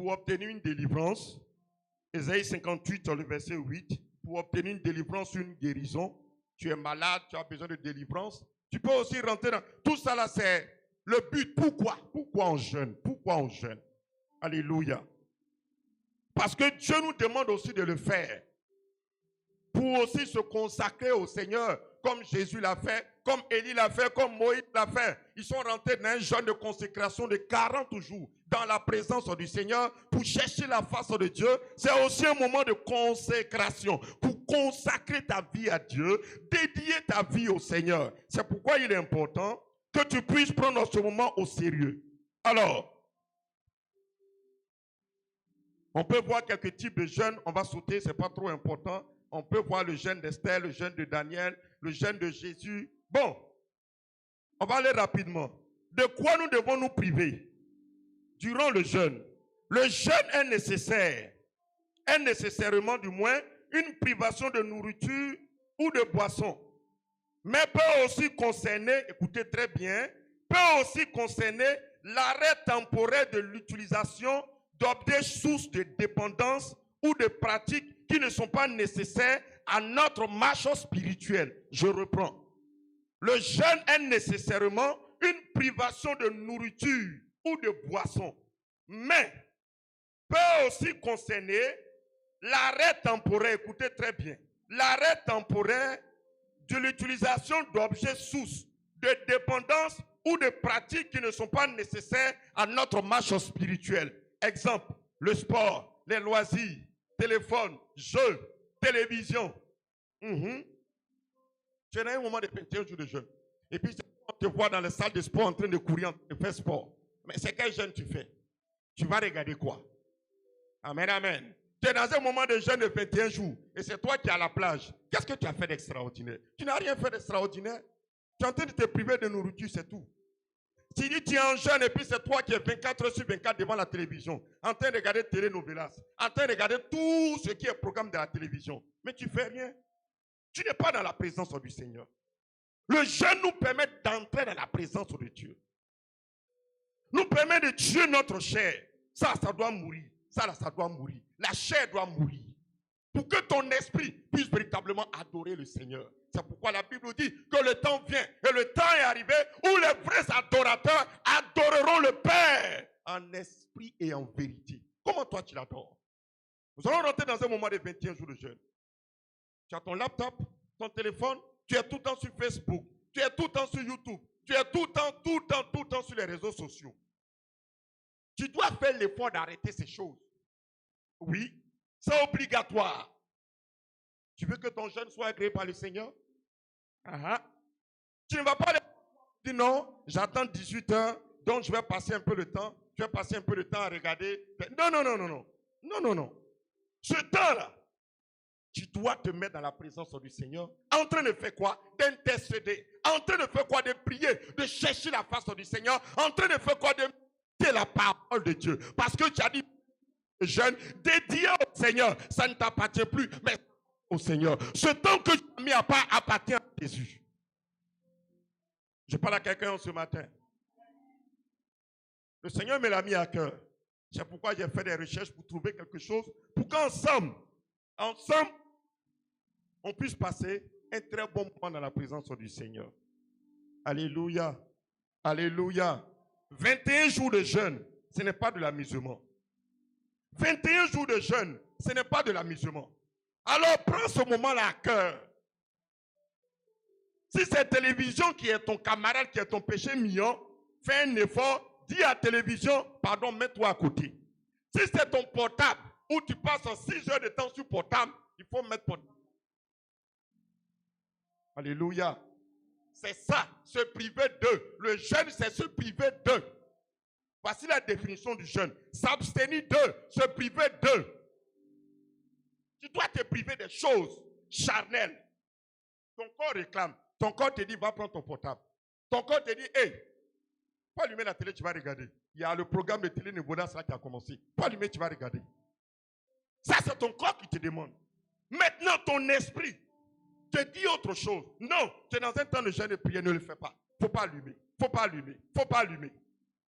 pour obtenir une délivrance. Ésaïe 58, le verset 8. Pour obtenir une délivrance, une guérison. Tu es malade, tu as besoin de délivrance. Tu peux aussi rentrer dans... Tout ça là, c'est le but. Pourquoi? Pourquoi on jeûne? Pourquoi on jeûne? Alléluia. Parce que Dieu nous demande aussi de le faire. Pour aussi se consacrer au Seigneur, comme Jésus l'a fait, comme Élie l'a fait, comme Moïse l'a fait. Ils sont rentrés dans un jeûne de consécration de 40 jours dans la présence du Seigneur pour chercher la face de Dieu. C'est aussi un moment de consécration pour consacrer ta vie à Dieu, dédier ta vie au Seigneur. C'est pourquoi il est important que tu puisses prendre ce moment au sérieux. Alors, on peut voir quelques types de jeûnes, on va sauter, ce n'est pas trop important. On peut voir le jeûne d'Esther, le jeûne de Daniel, le jeûne de Jésus. Bon, on va aller rapidement. De quoi nous devons nous priver durant le jeûne? Le jeûne est nécessaire. Est nécessairement, du moins, une privation de nourriture ou de boisson. Mais peut aussi concerner, écoutez très bien, peut aussi concerner l'arrêt temporaire de l'utilisation d'objets sources de dépendance ou de pratiques qui ne sont pas nécessaires à notre marche spirituelle. Je reprends. Le jeûne est nécessairement une privation de nourriture ou de boisson, mais peut aussi concerner l'arrêt temporaire, écoutez très bien, l'arrêt temporaire de l'utilisation d'objets sources de dépendance ou de pratiques qui ne sont pas nécessaires à notre marche spirituelle. Exemple, le sport, les loisirs, téléphone, jeux, télévision. Tu as un moment de 21 jours de jeûne. Et puis, on te voit dans les salles de sport en train de courir, en train de faire sport. Mais c'est quel jeûne tu fais? Tu vas regarder quoi? Amen, amen. Tu es dans un moment de jeûne de 21 jours et c'est toi qui es à la plage. Qu'est-ce que tu as fait d'extraordinaire? Tu n'as rien fait d'extraordinaire. Tu es en train de te priver de nourriture, c'est tout. Tu dis tu es en jeûne et puis c'est toi qui es 24 heures sur 24 devant la télévision, en train de regarder télénovelas, en train de regarder tout ce qui est programme de la télévision. Mais tu ne fais rien. Tu n'es pas dans la présence du Seigneur. Le jeûne nous permet d'entrer dans la présence de Dieu. Nous permet de tuer notre chair. Ça doit mourir. Ça doit mourir. La chair doit mourir. Pour que ton esprit puisse véritablement adorer le Seigneur. C'est pourquoi la Bible dit que le temps vient et le temps est arrivé où les vrais adorateurs adoreront le Père en esprit et en vérité. Comment toi tu l'adores? Nous allons rentrer dans un moment de 21 jours de jeûne. Tu as ton laptop, ton téléphone, tu es tout le temps sur Facebook, tu es tout le temps sur YouTube, tu es tout le temps sur les réseaux sociaux. Tu dois faire l'effort d'arrêter ces choses. Oui, c'est obligatoire. Tu veux que ton jeûne soit agréé par le Seigneur? Tu ne vas pas dire non, j'attends 18 heures, donc je vais passer un peu de temps. Je vais passer un peu de temps à regarder. Non. Ce temps-là, tu dois te mettre dans la présence du Seigneur. En train de faire quoi? D'intercéder. En train de faire quoi? De prier, de chercher la face du Seigneur. En train de faire quoi? De méditer la parole de Dieu. Parce que tu as dit, jeûne dédié au Seigneur, ça ne t'appartient plus, mais au Seigneur. Ce temps que tu as mis à part appartient à Jésus. Je parle à quelqu'un ce matin. Le Seigneur me l'a mis à cœur. C'est pourquoi j'ai fait des recherches pour trouver quelque chose, pour qu'ensemble, on puisse passer un très bon moment dans la présence du Seigneur. Alléluia. Alléluia. 21 jours de jeûne, ce n'est pas de l'amusement. 21 jours de jeûne, ce n'est pas de l'amusement. Alors prends ce moment-là à cœur. Si c'est télévision qui est ton camarade, qui est ton péché mignon, fais un effort, dis à télévision, pardon, mets-toi à côté. Si c'est ton portable, où tu passes 6 heures de temps sur portable, il faut mettre portable. Alléluia. C'est ça, se priver d'eux. Le jeûne, c'est se priver d'eux. Voici la définition du jeûne. S'abstenir d'eux, se priver d'eux. Tu dois te priver des choses charnelles. Ton corps réclame. Ton corps te dit, va prendre ton portable. Ton corps te dit, hey, pas allumer la télé, tu vas regarder. Il y a le programme de télé Nebodas qui a commencé. Pas allumer, tu vas regarder. Ça, c'est ton corps qui te demande. Maintenant, ton esprit te dit autre chose. Non, tu es dans un temps de jeûne et prière, ne le fais pas. Il ne faut pas allumer. Il ne faut pas allumer. Il ne faut pas allumer.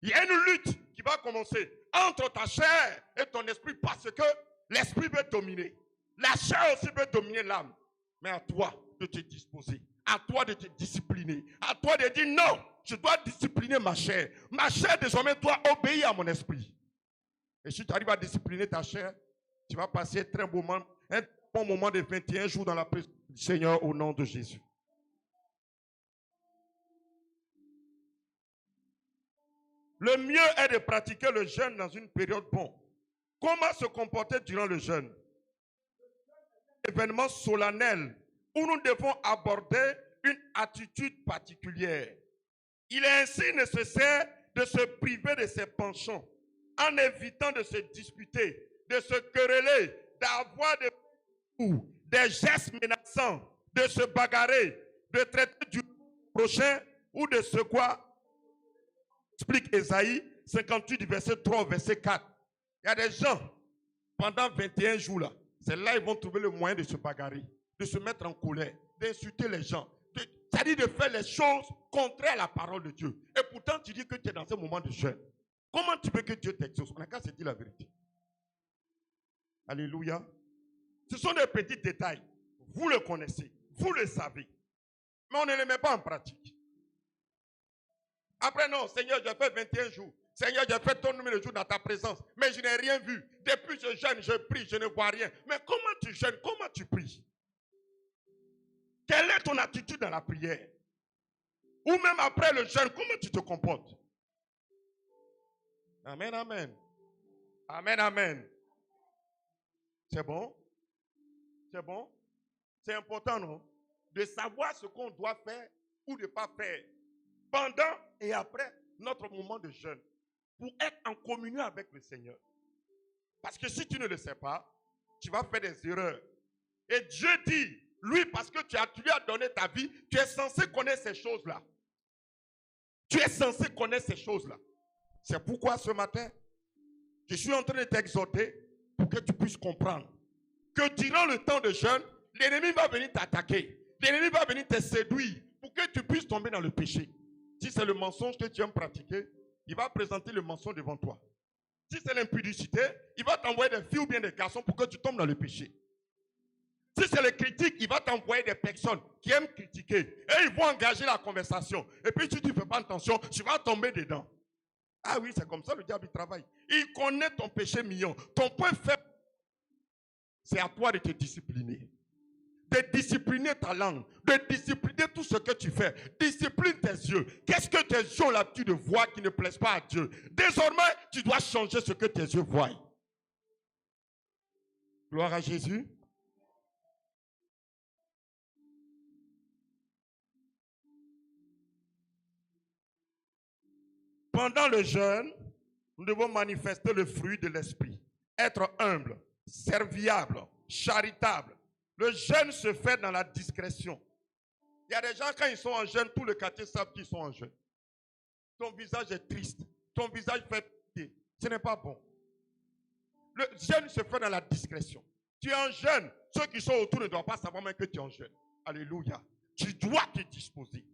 Il y a une lutte qui va commencer entre ta chair et ton esprit parce que l'esprit veut dominer. La chair aussi veut dominer l'âme. Mais à toi de te disposer, à toi de te discipliner, à toi de dire non, je dois discipliner ma chair. Ma chair désormais doit obéir à mon esprit. Et si tu arrives à discipliner ta chair, tu vas passer un bon moment de 21 jours dans la présence du Seigneur au nom de Jésus. Le mieux est de pratiquer le jeûne dans une période bonne. Comment se comporter durant le jeûne? Événement solennel où nous devons aborder une attitude particulière. Il est ainsi nécessaire de se priver de ses penchants en évitant de se disputer, de se quereller, d'avoir des gestes menaçants, de se bagarrer, de traiter du prochain ou de se quoi? Explique Ésaïe 58 du verset 3 au verset 4. Il y a des gens, pendant 21 jours là, c'est là qu'ils vont trouver le moyen de se bagarrer, de se mettre en colère, d'insulter les gens. C'est-à-dire de faire les choses contraires à la parole de Dieu. Et pourtant, tu dis que tu es dans un moment de jeûne. Comment tu veux que Dieu t'exauce? On n'a qu'à se dire la vérité. Alléluia. Ce sont des petits détails. Vous le connaissez. Vous le savez. Mais on ne les met pas en pratique. Après, non, Seigneur, j'ai fait 21 jours. Seigneur, j'ai fait ton nombre de jours dans ta présence. Mais je n'ai rien vu. Depuis que je jeûne, je prie, je ne vois rien. Mais comment tu jeûnes? Comment tu pries? Quelle est ton attitude dans la prière? Ou même après le jeûne, comment tu te comportes? Amen, amen. Amen, amen. C'est bon? C'est bon? C'est important, non? De savoir ce qu'on doit faire ou ne pas faire pendant et après notre moment de jeûne pour être en communion avec le Seigneur. Parce que si tu ne le sais pas, tu vas faire des erreurs. Et Dieu dit, lui, parce que tu lui as donné ta vie, tu es censé connaître ces choses-là. Tu es censé connaître ces choses-là. C'est pourquoi ce matin, je suis en train de t'exhorter pour que tu puisses comprendre que durant le temps de jeûne, l'ennemi va venir t'attaquer. L'ennemi va venir te séduire pour que tu puisses tomber dans le péché. Si c'est le mensonge que tu aimes pratiquer, il va présenter le mensonge devant toi. Si c'est l'impudicité, il va t'envoyer des filles ou bien des garçons pour que tu tombes dans le péché. Si c'est le critique, il va t'envoyer des personnes qui aiment critiquer. Et ils vont engager la conversation. Et puis si tu ne fais pas attention, tu vas tomber dedans. Ah oui, c'est comme ça le diable il travaille. Il connaît ton péché mignon. Ton point faible, c'est à toi de te discipliner. De discipliner ta langue. De discipliner tout ce que tu fais. Discipline tes yeux. Qu'est-ce que tes yeux ont l'habitude de voir qui ne plaise pas à Dieu? Désormais, tu dois changer ce que tes yeux voient. Gloire à Jésus. Pendant le jeûne, nous devons manifester le fruit de l'esprit. Être humble, serviable, charitable. Le jeûne se fait dans la discrétion. Il y a des gens, quand ils sont en jeûne, tout le quartier savent qu'ils sont en jeûne. Ton visage est triste. Ton visage fait pitié. Ce n'est pas bon. Le jeûne se fait dans la discrétion. Tu es en jeûne. Ceux qui sont autour ne doivent pas savoir même que tu es en jeûne. Alléluia. Tu dois te disposer.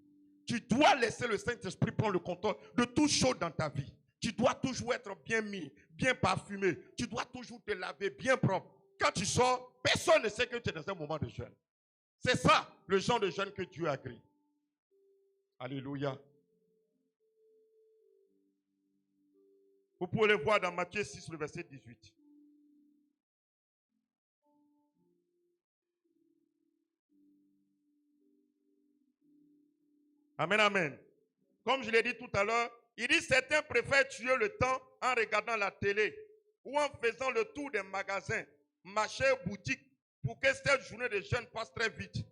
Tu dois laisser le Saint-Esprit prendre le contrôle de toute chose dans ta vie. Tu dois toujours être bien mis, bien parfumé. Tu dois toujours te laver bien propre. Quand tu sors, personne ne sait que tu es dans un moment de jeûne. C'est ça, le genre de jeûne que Dieu agrée. Alléluia. Vous pouvez le voir dans Matthieu 6, le verset 18. Amen, amen. Comme je l'ai dit tout à l'heure, il dit certains préfèrent tuer le temps en regardant la télé ou en faisant le tour des magasins, marchés, boutiques, pour que cette journée de jeûne passe très vite.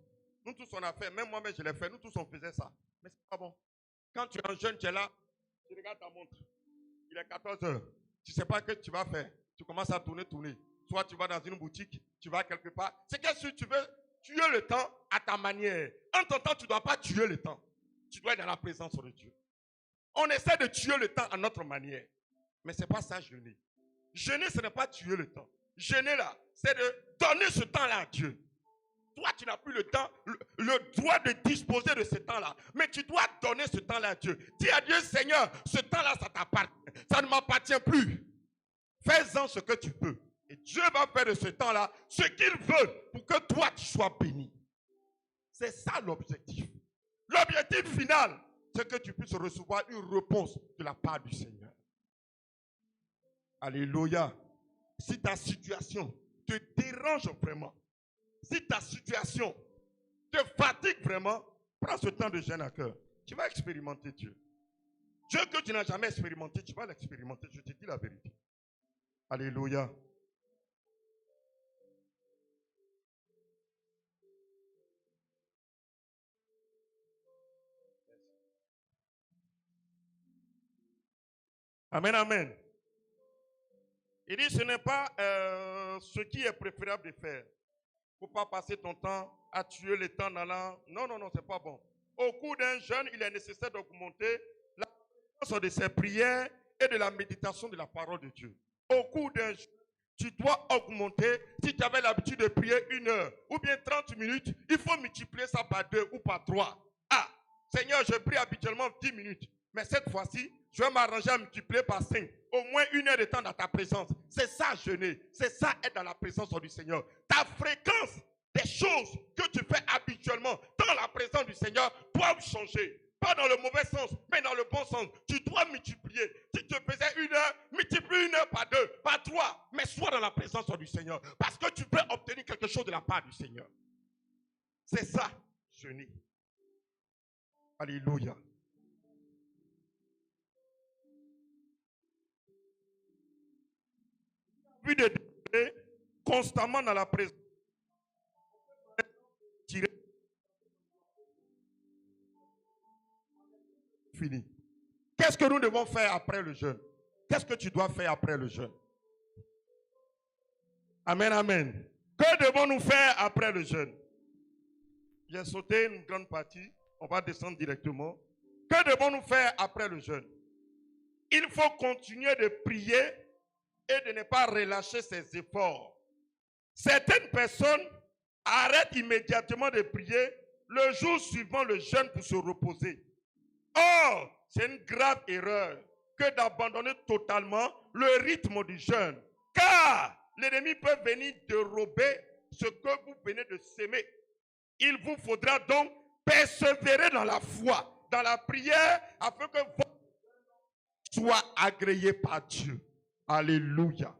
Nous tous on a fait, même moi-même je l'ai fait, nous tous on faisait ça. Mais c'est pas bon. Quand tu es en jeûne, tu es là, tu regardes ta montre. Il est 14 heures. Tu ne sais pas ce que tu vas faire. Tu commences à tourner. Soit tu vas dans une boutique, tu vas quelque part. C'est que si tu veux tuer le temps à ta manière. En ton temps, tu ne dois pas tuer le temps. Tu dois être dans la présence de Dieu. On essaie de tuer le temps à notre manière. Mais ce n'est pas ça, jeûner. Jeûner, ce n'est pas tuer le temps. Jeûner là, c'est de donner ce temps-là à Dieu. toi, tu n'as plus le temps, le droit de disposer de ce temps-là. Mais tu dois donner ce temps-là à Dieu. Dis à Dieu, Seigneur, ce temps-là, ça t'appartient. Ça ne m'appartient plus. Fais-en ce que tu peux. Et Dieu va faire de ce temps-là ce qu'il veut pour que toi, tu sois béni. C'est ça l'objectif. L'objectif final, c'est que tu puisses recevoir une réponse de la part du Seigneur. Alléluia. Si ta situation te dérange vraiment, si ta situation te fatigue vraiment, prends ce temps de jeûne à cœur. Tu vas expérimenter Dieu. Dieu que tu n'as jamais expérimenté, tu vas l'expérimenter. Je te dis la vérité. Alléluia. Amen, amen. Il dit, ce n'est pas ce qui est préférable de faire. Il ne faut pas passer ton temps à tuer le temps en allant. Non, non, non, ce n'est pas bon. Au cours d'un jeûne, il est nécessaire d'augmenter la fréquence de ses prières et de la méditation de la parole de Dieu. Au cours d'un jeûne, tu dois augmenter. Si tu avais l'habitude de prier 1 heure ou bien 30 minutes, il faut multiplier ça par 2 ou par 3. Ah, Seigneur, je prie habituellement 10 minutes. Mais cette fois-ci, je vais m'arranger à multiplier par 5. Au moins 1 heure de temps dans ta présence. C'est ça jeûner. C'est ça être dans la présence du Seigneur. Ta fréquence des choses que tu fais habituellement dans la présence du Seigneur doivent changer. Pas dans le mauvais sens, mais dans le bon sens. Tu dois multiplier. Si tu faisais 1 heure, multiplie 1 heure par 2, par 3. Mais sois dans la présence du Seigneur. Parce que tu peux obtenir quelque chose de la part du Seigneur. C'est ça, jeûner. Alléluia. Puis de demeurer constamment dans la présence. Fini. Qu'est-ce que nous devons faire après le jeûne? Qu'est-ce que tu dois faire après le jeûne? Amen, amen. Que devons-nous faire après le jeûne? J'ai sauté une grande partie. On va descendre directement. Que devons-nous faire après le jeûne? Il faut continuer de prier et de ne pas relâcher ses efforts. Certaines personnes arrêtent immédiatement de prier le jour suivant le jeûne pour se reposer. Or, c'est une grave erreur que d'abandonner totalement le rythme du jeûne. Car l'ennemi peut venir dérober ce que vous venez de s'aimer. Il vous faudra donc persévérer dans la foi, dans la prière, afin que votre soit agréé par Dieu. Alléluia.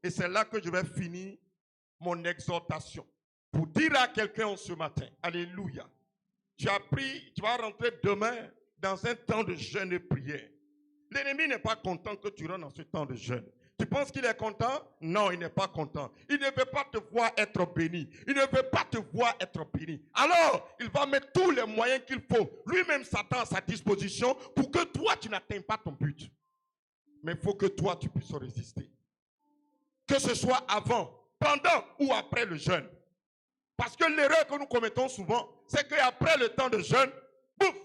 Et c'est là que je vais finir mon exhortation. Pour dire à quelqu'un ce matin, alléluia, tu vas rentrer demain dans un temps de jeûne et prière. L'ennemi n'est pas content que tu rentres dans ce temps de jeûne. Tu penses qu'il est content? Non, il n'est pas content. Il ne veut pas te voir être béni. Il ne veut pas te voir être béni. Alors, il va mettre tous les moyens qu'il faut. Lui-même Satan à sa disposition pour que toi, tu n'atteignes pas ton but. Mais il faut que toi, tu puisses résister. Que ce soit avant, pendant ou après le jeûne. Parce que l'erreur que nous commettons souvent, c'est qu'après le temps de jeûne, bouf,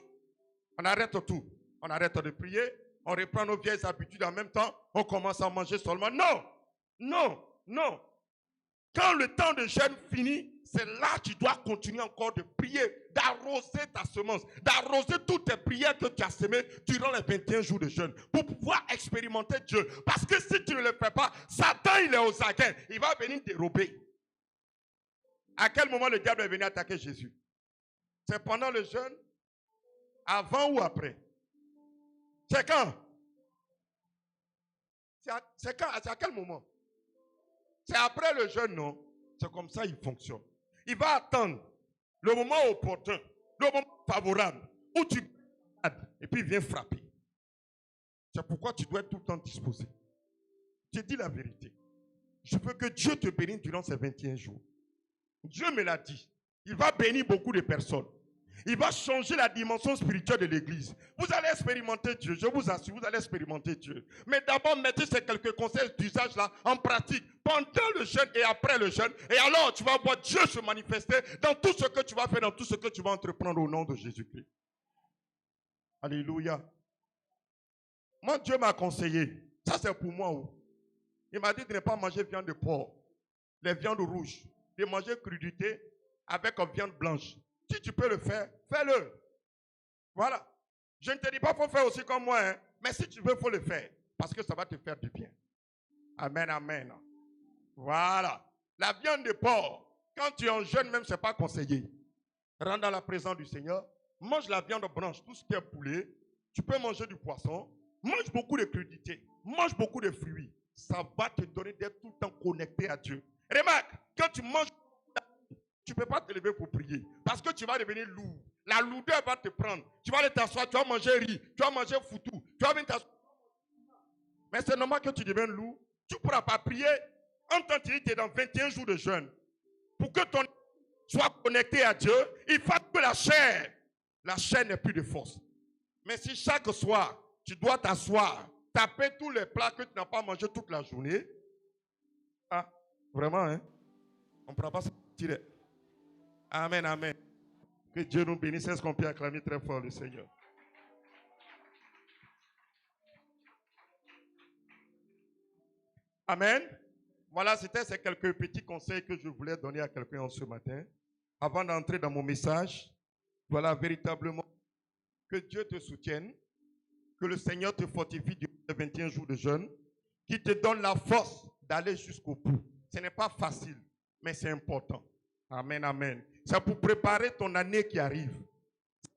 on arrête tout. On arrête de prier, on reprend nos vieilles habitudes en même temps, on commence à manger seulement. Non, non, non. Quand le temps de jeûne finit, c'est là que tu dois continuer encore de prier, d'arroser ta semence, d'arroser toutes tes prières que tu as semées durant les 21 jours de jeûne pour pouvoir expérimenter Dieu. Parce que si tu ne le fais pas, Satan, il est aux aguets. Il va venir dérober. À quel moment le diable est venu attaquer Jésus? C'est pendant le jeûne? Avant ou après? C'est quand? C'est quand? C'est à quel moment? C'est après le jeûne, non? C'est comme ça qu'il fonctionne. Il va attendre le moment opportun, le moment favorable, où tu et puis il vient frapper. C'est pourquoi tu dois être tout le temps disposé. Je dis la vérité. Je veux que Dieu te bénisse durant ces 21 jours. Dieu me l'a dit. Il va bénir beaucoup de personnes. Il va changer la dimension spirituelle de l'église. Vous allez expérimenter Dieu. Je vous assure, vous allez expérimenter Dieu. Mais d'abord, mettez ces quelques conseils d'usage là en pratique pendant le jeûne et après le jeûne. Et alors, tu vas voir Dieu se manifester dans tout ce que tu vas faire, dans tout ce que tu vas entreprendre au nom de Jésus-Christ. Alléluia. Moi, Dieu m'a conseillé. Ça, c'est pour moi. Il m'a dit de ne pas manger viande de porc, les viandes rouges, de manger crudité, avec une viande blanche. Si tu peux le faire, fais-le. Voilà. Je ne te dis pas qu'il faut faire aussi comme moi, hein, mais si tu veux, il faut le faire. Parce que ça va te faire du bien. Amen, amen. Voilà. La viande de porc, quand tu es en jeûne, même, ce n'est pas conseillé. Rentre dans la présence du Seigneur. Mange la viande blanche, tout ce qui est poulet. Tu peux manger du poisson. Mange beaucoup de crudités. Mange beaucoup de fruits. Ça va te donner d'être tout le temps connecté à Dieu. Remarque, quand tu manges, tu ne peux pas te lever pour prier. Parce que tu vas devenir lourd. La lourdeur va te prendre. Tu vas aller t'asseoir, tu vas manger riz, tu vas manger foutou. Tu vas venir t'asseoir. Mais c'est normal que tu deviennes lourd. Tu ne pourras pas prier. En tant que tu es dans 21 jours de jeûne. Pour que ton soit connecté à Dieu, il faut que la chair n'ait plus de force. Mais si chaque soir, tu dois t'asseoir, taper tous les plats que tu n'as pas mangé toute la journée, ah, vraiment, hein? On ne pourra pas se tirer. Amen, amen. Que Dieu nous bénisse. Est-ce qu'on peut acclamer très fort le Seigneur? Amen. Voilà, c'était ces quelques petits conseils que je voulais donner à quelqu'un ce matin. Avant d'entrer dans mon message, voilà véritablement que Dieu te soutienne, que le Seigneur te fortifie durant les 21 jours de jeûne, qu'il te donne la force d'aller jusqu'au bout. Ce n'est pas facile, mais c'est important. Amen, amen. C'est pour préparer ton année qui arrive.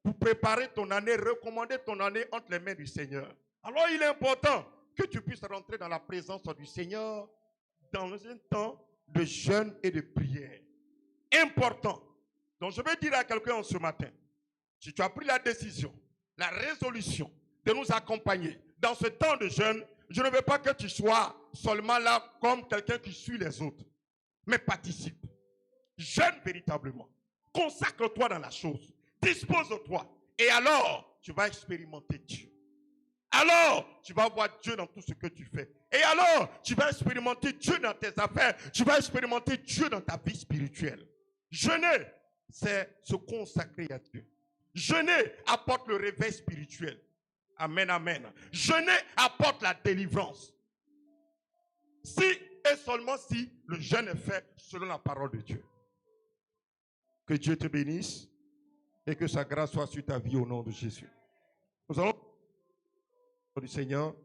Pour préparer ton année, recommander ton année entre les mains du Seigneur. Alors il est important que tu puisses rentrer dans la présence du Seigneur dans un temps de jeûne et de prière. Important. Donc je vais dire à quelqu'un ce matin, si tu as pris la décision, la résolution de nous accompagner dans ce temps de jeûne, je ne veux pas que tu sois seulement là comme quelqu'un qui suit les autres, mais participe. Jeûne véritablement. Consacre-toi dans la chose. Dispose-toi. Et alors, tu vas expérimenter Dieu. Alors, tu vas voir Dieu dans tout ce que tu fais. Et alors, tu vas expérimenter Dieu dans tes affaires. Tu vas expérimenter Dieu dans ta vie spirituelle. Jeûner, c'est se consacrer à Dieu. Jeûner apporte le réveil spirituel. Amen, amen. Jeûner apporte la délivrance. Si et seulement si le jeûne est fait selon la parole de Dieu. Que Dieu te bénisse et que sa grâce soit sur ta vie au nom de Jésus. Nous allons du Seigneur.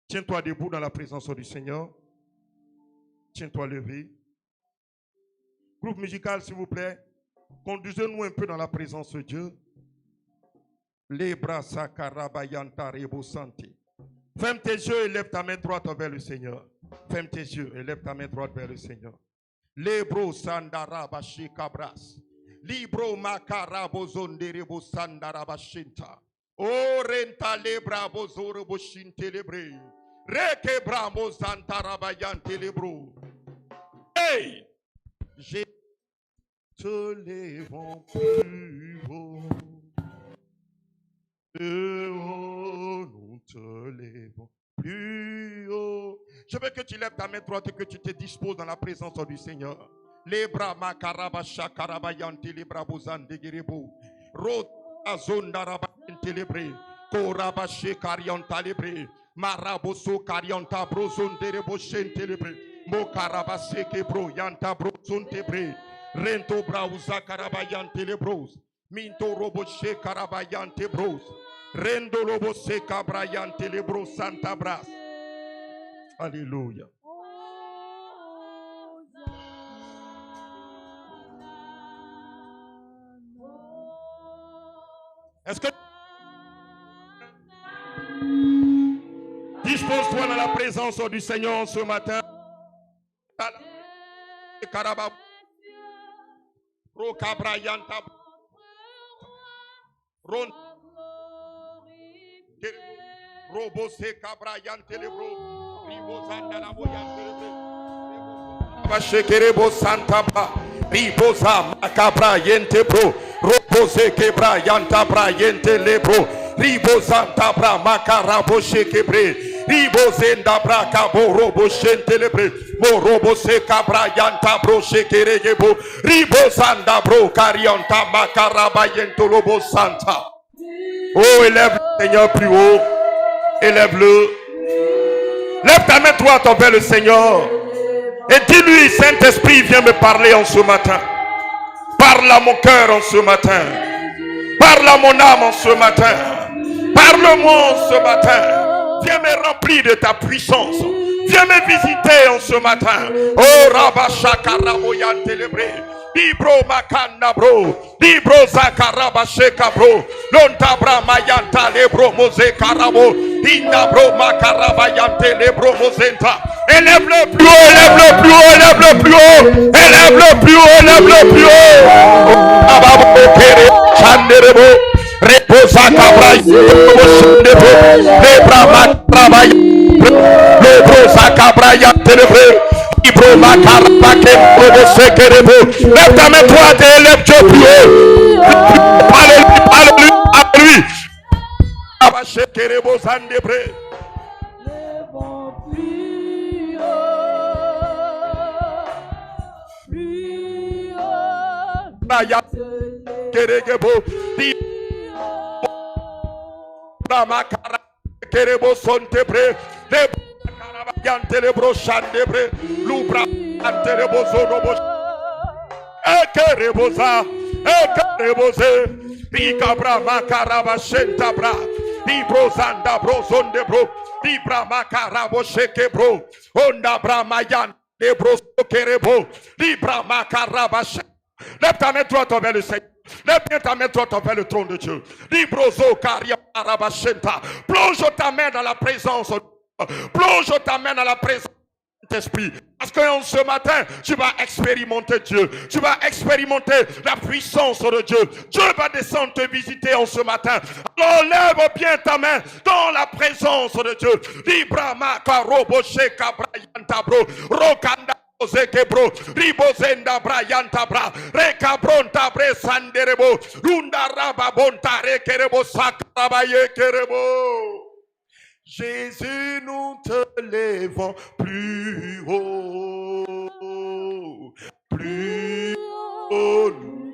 Tiens-toi debout dans la présence du Seigneur. Tiens-toi levé. Groupe musical, s'il vous plaît. Conduisez-nous un peu dans la présence de Dieu. Les bras sakarabayanta rebosanti. Ferme tes yeux et lève ta main droite vers le Seigneur. Ferme tes yeux et lève ta main droite vers le Seigneur. Lebro sandarabashi kabras. Libro makarabozonderebo sandarabashinta. O renta lebra bozoro boshinte lebre. Reke bramo zantarabayante lebro. Hey! J'ai te lèvons plus haut. Nous te lèvons plus haut. Je veux que tu lèves ta main droite et que tu te disposes dans la présence du Seigneur. Les bras makarabasha karabayante les bras bozan de gerebo. Rot azonda rabayante lebre. Korabashe karianta lebre. Maraboso karianta brozon de reboshente lebre. Mokarabase kebro yanta brozon tebre. Rento brauza karabayante lebros. Minto roboshe karabayante bros. Rendo robose kabrayante lebros santa bras. Alléluia. Est-ce que dispose-toi dans la présence du Seigneur ce matin? Karaba Rokabrayanta Ron Robose Kabrayante Lebro Ribozanda la Boyante Lebro Bashekerebo Santa Ba Riboza Makabrayente Bro Robose Kebrayanta Brayente Lebro Ribozanta Bra Makarabo Shekebre Ribozenda Bra Kabo Robo Shentelebre Morobo se Kabrayanta Bro Shekerebo Ribozanda Bro Karianta Makarabayento Lobo Santa. Oh, élève le Seigneur plus haut. Élève-le. Lève ta main droite envers le Seigneur. Et dis-lui, Saint-Esprit, viens me parler en ce matin. Parle à mon cœur en ce matin. Parle à mon âme en ce matin. Parle-moi en ce matin. Viens me remplir de ta puissance. Viens me visiter en ce matin. Oh Rabashaka Raboyan Télébré. Libro Makanda bro. Libro Zakaraba Sheka bro. Lontabra Mayanta Lebro Mose Karabo. Inda bro Makaraba Yante Lebro Mosenta. Élève le plus haut, élève le plus haut, élève le plus haut. Élève le plus haut, élève le plus haut. Ababo Kere Chanderebo. Reposa Cabra. Lebra Makaraba. Lebrosa Cabra Yante. Lève ta main droite et lève Dieu plus haut. Alléluia, alléluia. Yantelebro Shandebre, Lubra, Antelebozo, Ekereboza, Ekereboze, Ricabra, Macaraba, Shentabra, Librozanda, Brozondebro, Libra, Macarabo, Shekebro, Ondabra, Mayan, Lebro, Kerebo, Libra, Macaraba, lève ta main droite envers le Seigneur. Lève bien ta main droite envers le trône de Dieu. Librozo, Caria, Arabashenta. Plonge ta main dans la présence. Plonge ta main dans la présence de l'Esprit. Parce que ce matin, tu vas expérimenter Dieu. Tu vas expérimenter la puissance de Dieu. Dieu va descendre te visiter en ce matin. Alors lève bien ta main dans la présence de Dieu. Libra Makarobo Sheka Brayantabro. Rokanda Ozekebro. Ribozenda Brayantabra. Rekabronta Bre Sanderebo. Lunda Rababonta Rekerebo Sakarabaye Kerebo. Jésus, nous te lèvons plus haut, nous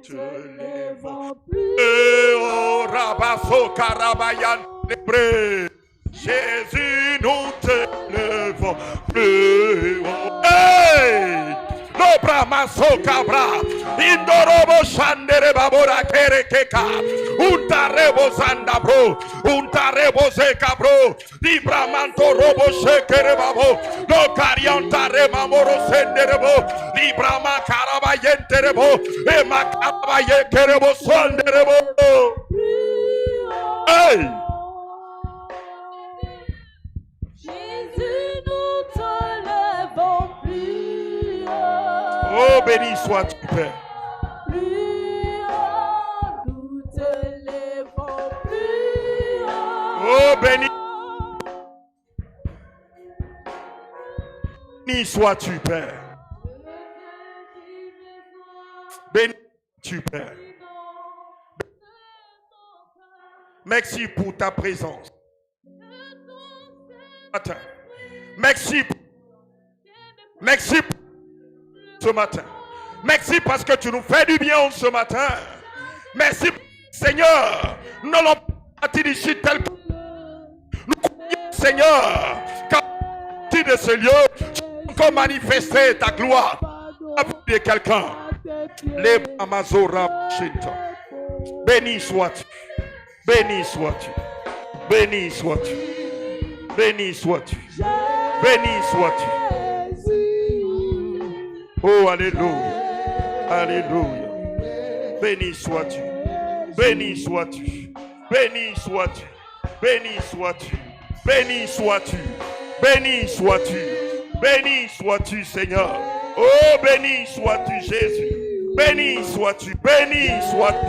te lèvons plus haut, Rabasso Karabayan Lebré. Jésus, nous te lèvons plus haut. Hey! Lobra maso cabra, indorobo shandere babora kerekeka, untarebo zanda bro, untarebo zeka bro, libra manto robo shekere babo, no cariantare mamoro senderebo, libra macaraba yenterebo, e macaraba yekerebo sonderebo. Hey! Jésus, nous te lèvons plus haut. Oh, béni sois-tu, Père. Plus haut, nous te lèvons plus haut. Oh, béni sois-tu, Père. Béni sois-tu, Père. Merci pour ta présence. Merci. Merci ce matin. Merci parce que tu nous fais du bien ce matin. Merci Seigneur. Nous n'allons pas partir d'ici tel que nous croyons, Seigneur, qu'à partir de ce lieu, tu vas encore manifester ta gloire à vie de quelqu'un. Les Amazora Shinta. Béni sois-tu. Béni sois-tu. Béni sois-tu. Béni sois-tu. Béni sois-tu. Oh, alléluia. Alléluia. Béni sois-tu. Béni sois-tu. Béni sois-tu. Béni sois-tu. Béni sois-tu. Béni sois-tu. Béni sois-tu, Seigneur. Oh, béni sois-tu, Jésus. Béni sois-tu. Béni sois-tu.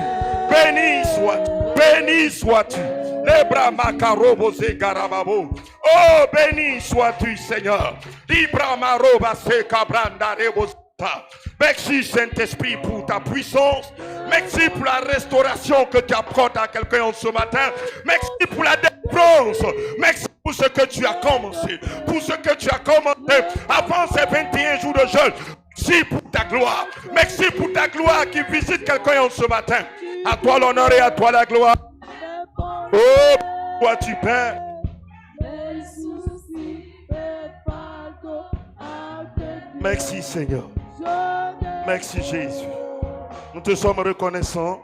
Béni sois-tu. Béni sois-tu. Lebra makarobo ze garababo. Oh, béni sois-tu, Seigneur. Libra maroba se cabranda rebosita. Merci, Saint-Esprit, pour ta puissance. Merci pour la restauration que tu apportes à quelqu'un ce matin. Merci pour la délivrance. Merci pour ce que tu as commencé. Pour ce que tu as commencé avant ces 21 jours de jeûne. Merci pour ta gloire. Merci pour ta gloire qui visite quelqu'un ce matin. À toi l'honneur et à toi la gloire. Oh, toi tu Père. Merci Seigneur. Merci Jésus. Nous te sommes reconnaissants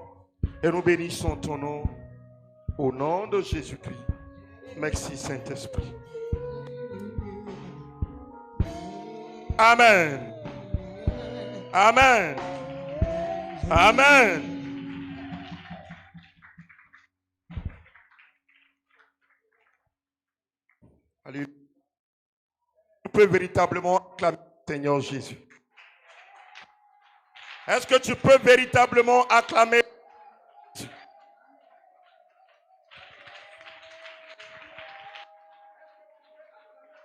et nous bénissons ton nom. Au nom de Jésus-Christ. Merci Saint-Esprit. Amen. Amen. Amen. Alléluia. Tu peux véritablement acclamer le Seigneur Jésus. Est-ce que tu peux véritablement acclamer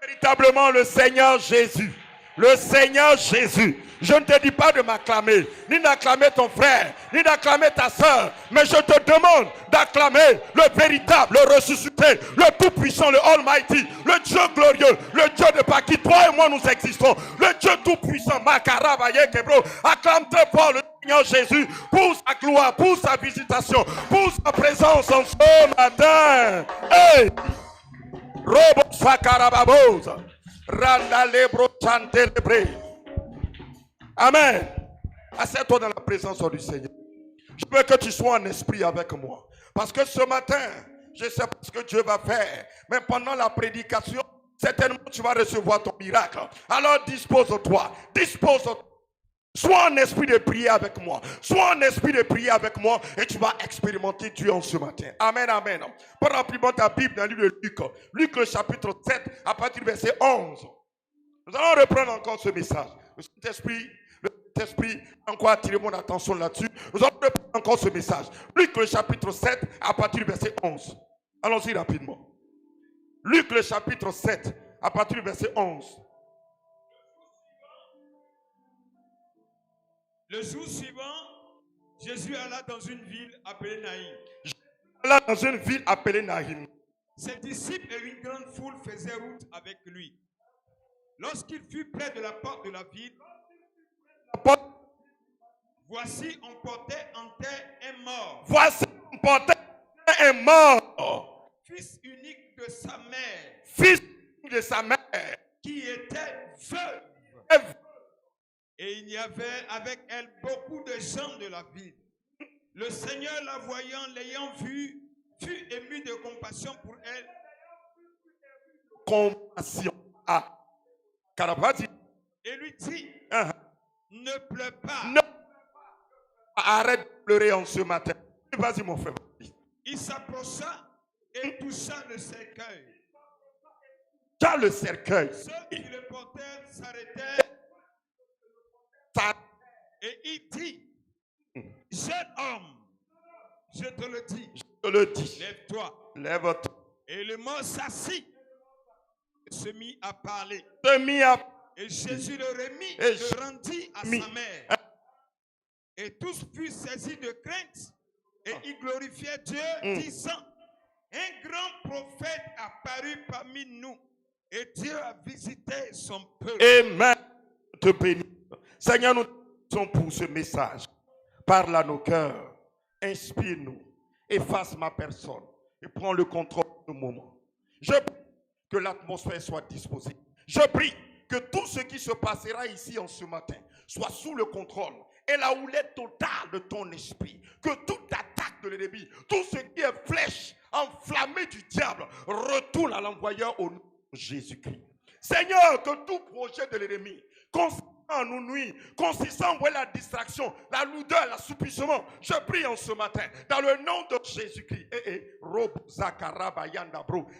véritablement le Seigneur Jésus? Le Seigneur Jésus. Je ne te dis pas de m'acclamer, ni d'acclamer ton frère, ni d'acclamer ta soeur, mais je te demande d'acclamer le véritable, le ressuscité, le tout-puissant, le Almighty, le Dieu glorieux, le Dieu de par qui toi et moi nous existons, le Dieu tout-puissant. Acclame très fort le Seigneur Jésus pour sa gloire, pour sa visitation, pour sa présence en ce matin. Hey! Robo Sakarababosa. Randalebro Chantelebre. Amen. Assieds-toi dans la présence du Seigneur. Je veux que tu sois en esprit avec moi. Parce que ce matin, je sais pas ce que Dieu va faire. Mais pendant la prédication, certainement tu vas recevoir ton miracle. Alors dispose-toi. Dispose-toi. Sois en esprit de prier avec moi. Sois en esprit de prier avec moi et tu vas expérimenter Dieu en ce matin. Amen, amen. Prends rapidement ta Bible dans le livre de Luc. Luc le chapitre 7 à partir du verset 11. Nous allons reprendre encore ce message. Le Saint-Esprit a encore attiré mon attention là-dessus. Nous allons reprendre encore ce message. Luc le chapitre 7 à partir du verset 11. Allons-y rapidement. Luc le chapitre 7 à partir du verset 11. Le jour suivant, Jésus alla dans une ville appelée Naïm. Là dans une ville appelée Naïm. Ses disciples et une grande foule faisaient route avec lui. Lorsqu'il fut près de la porte de la ville, voici on portait en terre un mort. Voici on portait un mort. Fils unique de sa mère. Fils de sa mère. Qui était veuve. Et il y avait avec elle beaucoup de gens de la ville. Le Seigneur, la voyant, l'ayant vue, fut ému de compassion pour elle. Compassion. Ah. Carabati. Et lui dit, ne pleure pas. Non. Arrête de pleurer en ce matin. Vas-y mon frère. Il s'approcha et toucha le cercueil. Dans le cercueil. Ceux qui le portèrent s'arrêtèrent. Et il dit, jeune homme, je te le dis, lève-toi. Lève-toi. Et le mort s'assit et se mit à parler. Et Jésus le remit, le rendit à sa mère. Et tous furent saisis de crainte et ils glorifiaient Dieu, disant, un grand prophète apparut parmi nous et Dieu a visité son peuple. Amen. Te bénis. Seigneur, nous te remercions pour ce message. Parle à nos cœurs. Inspire-nous. Efface ma personne. Et prends le contrôle de ce moment. Je prie que l'atmosphère soit disposée. Je prie que tout ce qui se passera ici en ce matin soit sous le contrôle et la houlette totale de ton esprit. Que toute attaque de l'ennemi, tout ce qui est flèche enflammée du diable, retourne à l'envoyeur au nom de Jésus-Christ. Seigneur, que tout projet de l'ennemi consistant à nous nuire, consistant à envoyer la distraction, la lourdeur, l'assouplissement, je prie en ce matin, dans le nom de Jésus-Christ.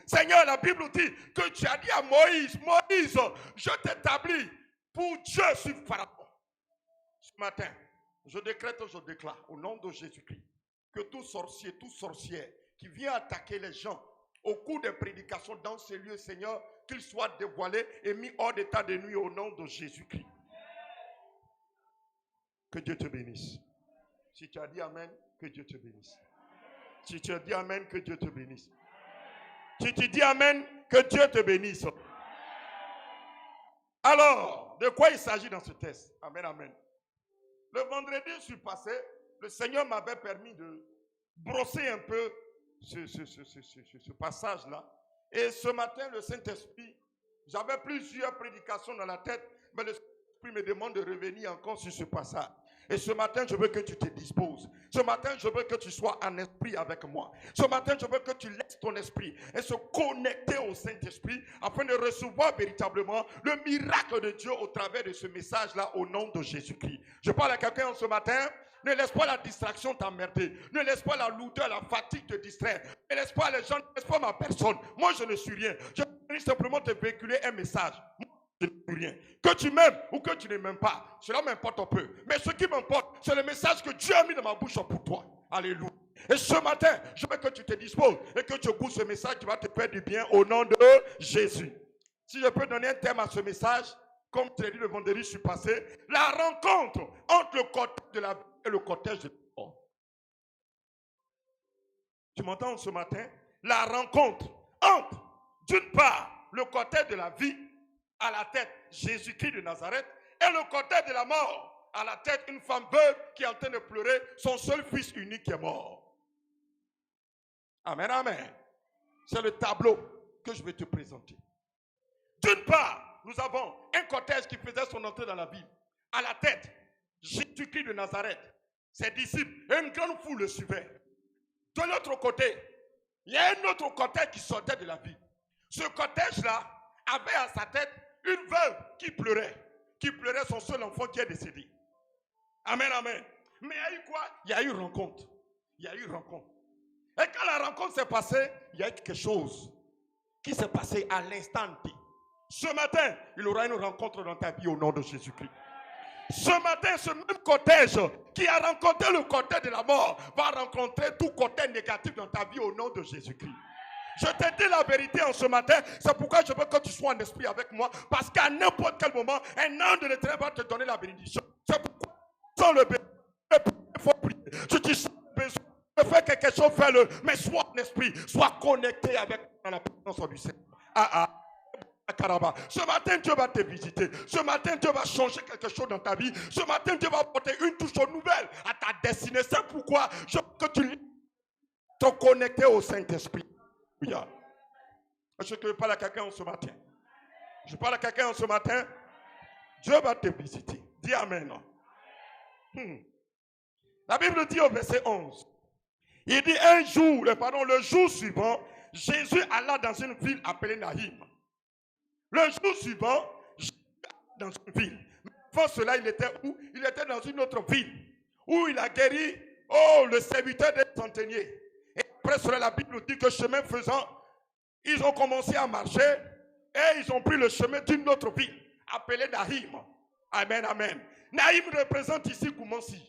Seigneur, la Bible dit que tu as dit à Moïse, Moïse, je t'établis pour Dieu sur Pharaon. Ce matin, je décrète, je déclare, au nom de Jésus-Christ, que tout sorcier, toute sorcière qui vient attaquer les gens au cours des prédications dans ces lieux, Seigneur, qu'ils soient dévoilés et mis hors d'état de nuit au nom de Jésus-Christ. Que Dieu te bénisse. Si tu as dit Amen, que Dieu te bénisse. Si tu as dit Amen, que Dieu te bénisse. Si tu dis Amen, que Dieu te bénisse. Alors, de quoi il s'agit dans ce texte? Amen, amen. Le vendredi surpassé, le Seigneur m'avait permis de brosser un peu ce passage-là. Et ce matin, le Saint-Esprit, j'avais plusieurs prédications dans la tête, mais le Saint-Esprit me demande de revenir encore sur ce passage. Et ce matin, je veux que tu te disposes. Ce matin, je veux que tu sois en esprit avec moi. Ce matin, je veux que tu laisses ton esprit et se connecter au Saint-Esprit afin de recevoir véritablement le miracle de Dieu au travers de ce message-là au nom de Jésus-Christ. Je parle à quelqu'un ce matin. Ne laisse pas la distraction t'emmerder. Ne laisse pas la lourdeur, la fatigue te distraire. Ne laisse pas les gens, ne laisse pas ma personne. Moi, je ne suis rien. Je veux simplement te véhiculer un message. Je ne suis rien. Que tu m'aimes ou que tu ne m'aimes pas, cela m'importe un peu. Mais ce qui m'importe, c'est le message que Dieu a mis dans ma bouche pour toi. Alléluia. Et ce matin, je veux que tu te disposes et que tu écoutes ce message qui va te faire du bien au nom de Jésus. Si je peux donner un thème à ce message, comme tu l'as dit le vendredi, je suis passé, la rencontre entre le cortège de la vie et le cortège de la mort. Tu m'entends ce matin? La rencontre entre, d'une part, le cortège de la vie, à la tête Jésus-Christ de Nazareth, et le cortège de la mort, à la tête une femme veuve qui est en train de pleurer son seul fils unique qui est mort. Amen, amen. C'est le tableau que je vais te présenter. D'une part, nous avons un cortège qui faisait son entrée dans la ville. À la tête, Jésus-Christ de Nazareth, ses disciples, et une grande foule le suivait. De l'autre côté, il y a un autre cortège qui sortait de la ville. Ce cortège-là avait à sa tête une veuve qui pleurait son seul enfant qui est décédé. Amen, amen. Mais il y a eu quoi? Il y a eu rencontre. Il y a eu rencontre. Et quand la rencontre s'est passée, il y a eu quelque chose qui s'est passé à l'instant T. Ce matin, il y aura une rencontre dans ta vie au nom de Jésus-Christ. Ce matin, ce même cortège qui a rencontré le cortège de la mort va rencontrer tout cortège négatif dans ta vie au nom de Jésus-Christ. Je te dis la vérité en ce matin, c'est pourquoi je veux que tu sois en esprit avec moi, parce qu'à n'importe quel moment, un ange de l'Éternel va te donner la bénédiction. C'est pourquoi sans le besoin, il faut prier. Si tu sens le besoin de faire quelque chose, fais-le, mais sois en esprit, sois connecté avec la présence du Seigneur. Ce matin, Dieu va te visiter. Ce matin, Dieu va changer quelque chose dans ta vie. Ce matin, Dieu va apporter une touche nouvelle à ta destinée. C'est pourquoi je veux que tu te connectes au Saint-Esprit. Je te parle à quelqu'un ce matin. Je parle à quelqu'un ce matin. Dieu va te visiter. Dis Amen. La Bible dit au verset 11. Il dit le jour suivant, Jésus alla dans une ville appelée Naïm. Le jour suivant, Jésus alla dans une ville. Mais avant cela, il était où? Il était dans une autre ville où il a guéri le serviteur des centeniers. Et après cela, la Bible dit que chemin faisant, ils ont commencé à marcher et ils ont pris le chemin d'une autre ville appelée Naïm. Amen, amen. Naïm représente ici Koumansi.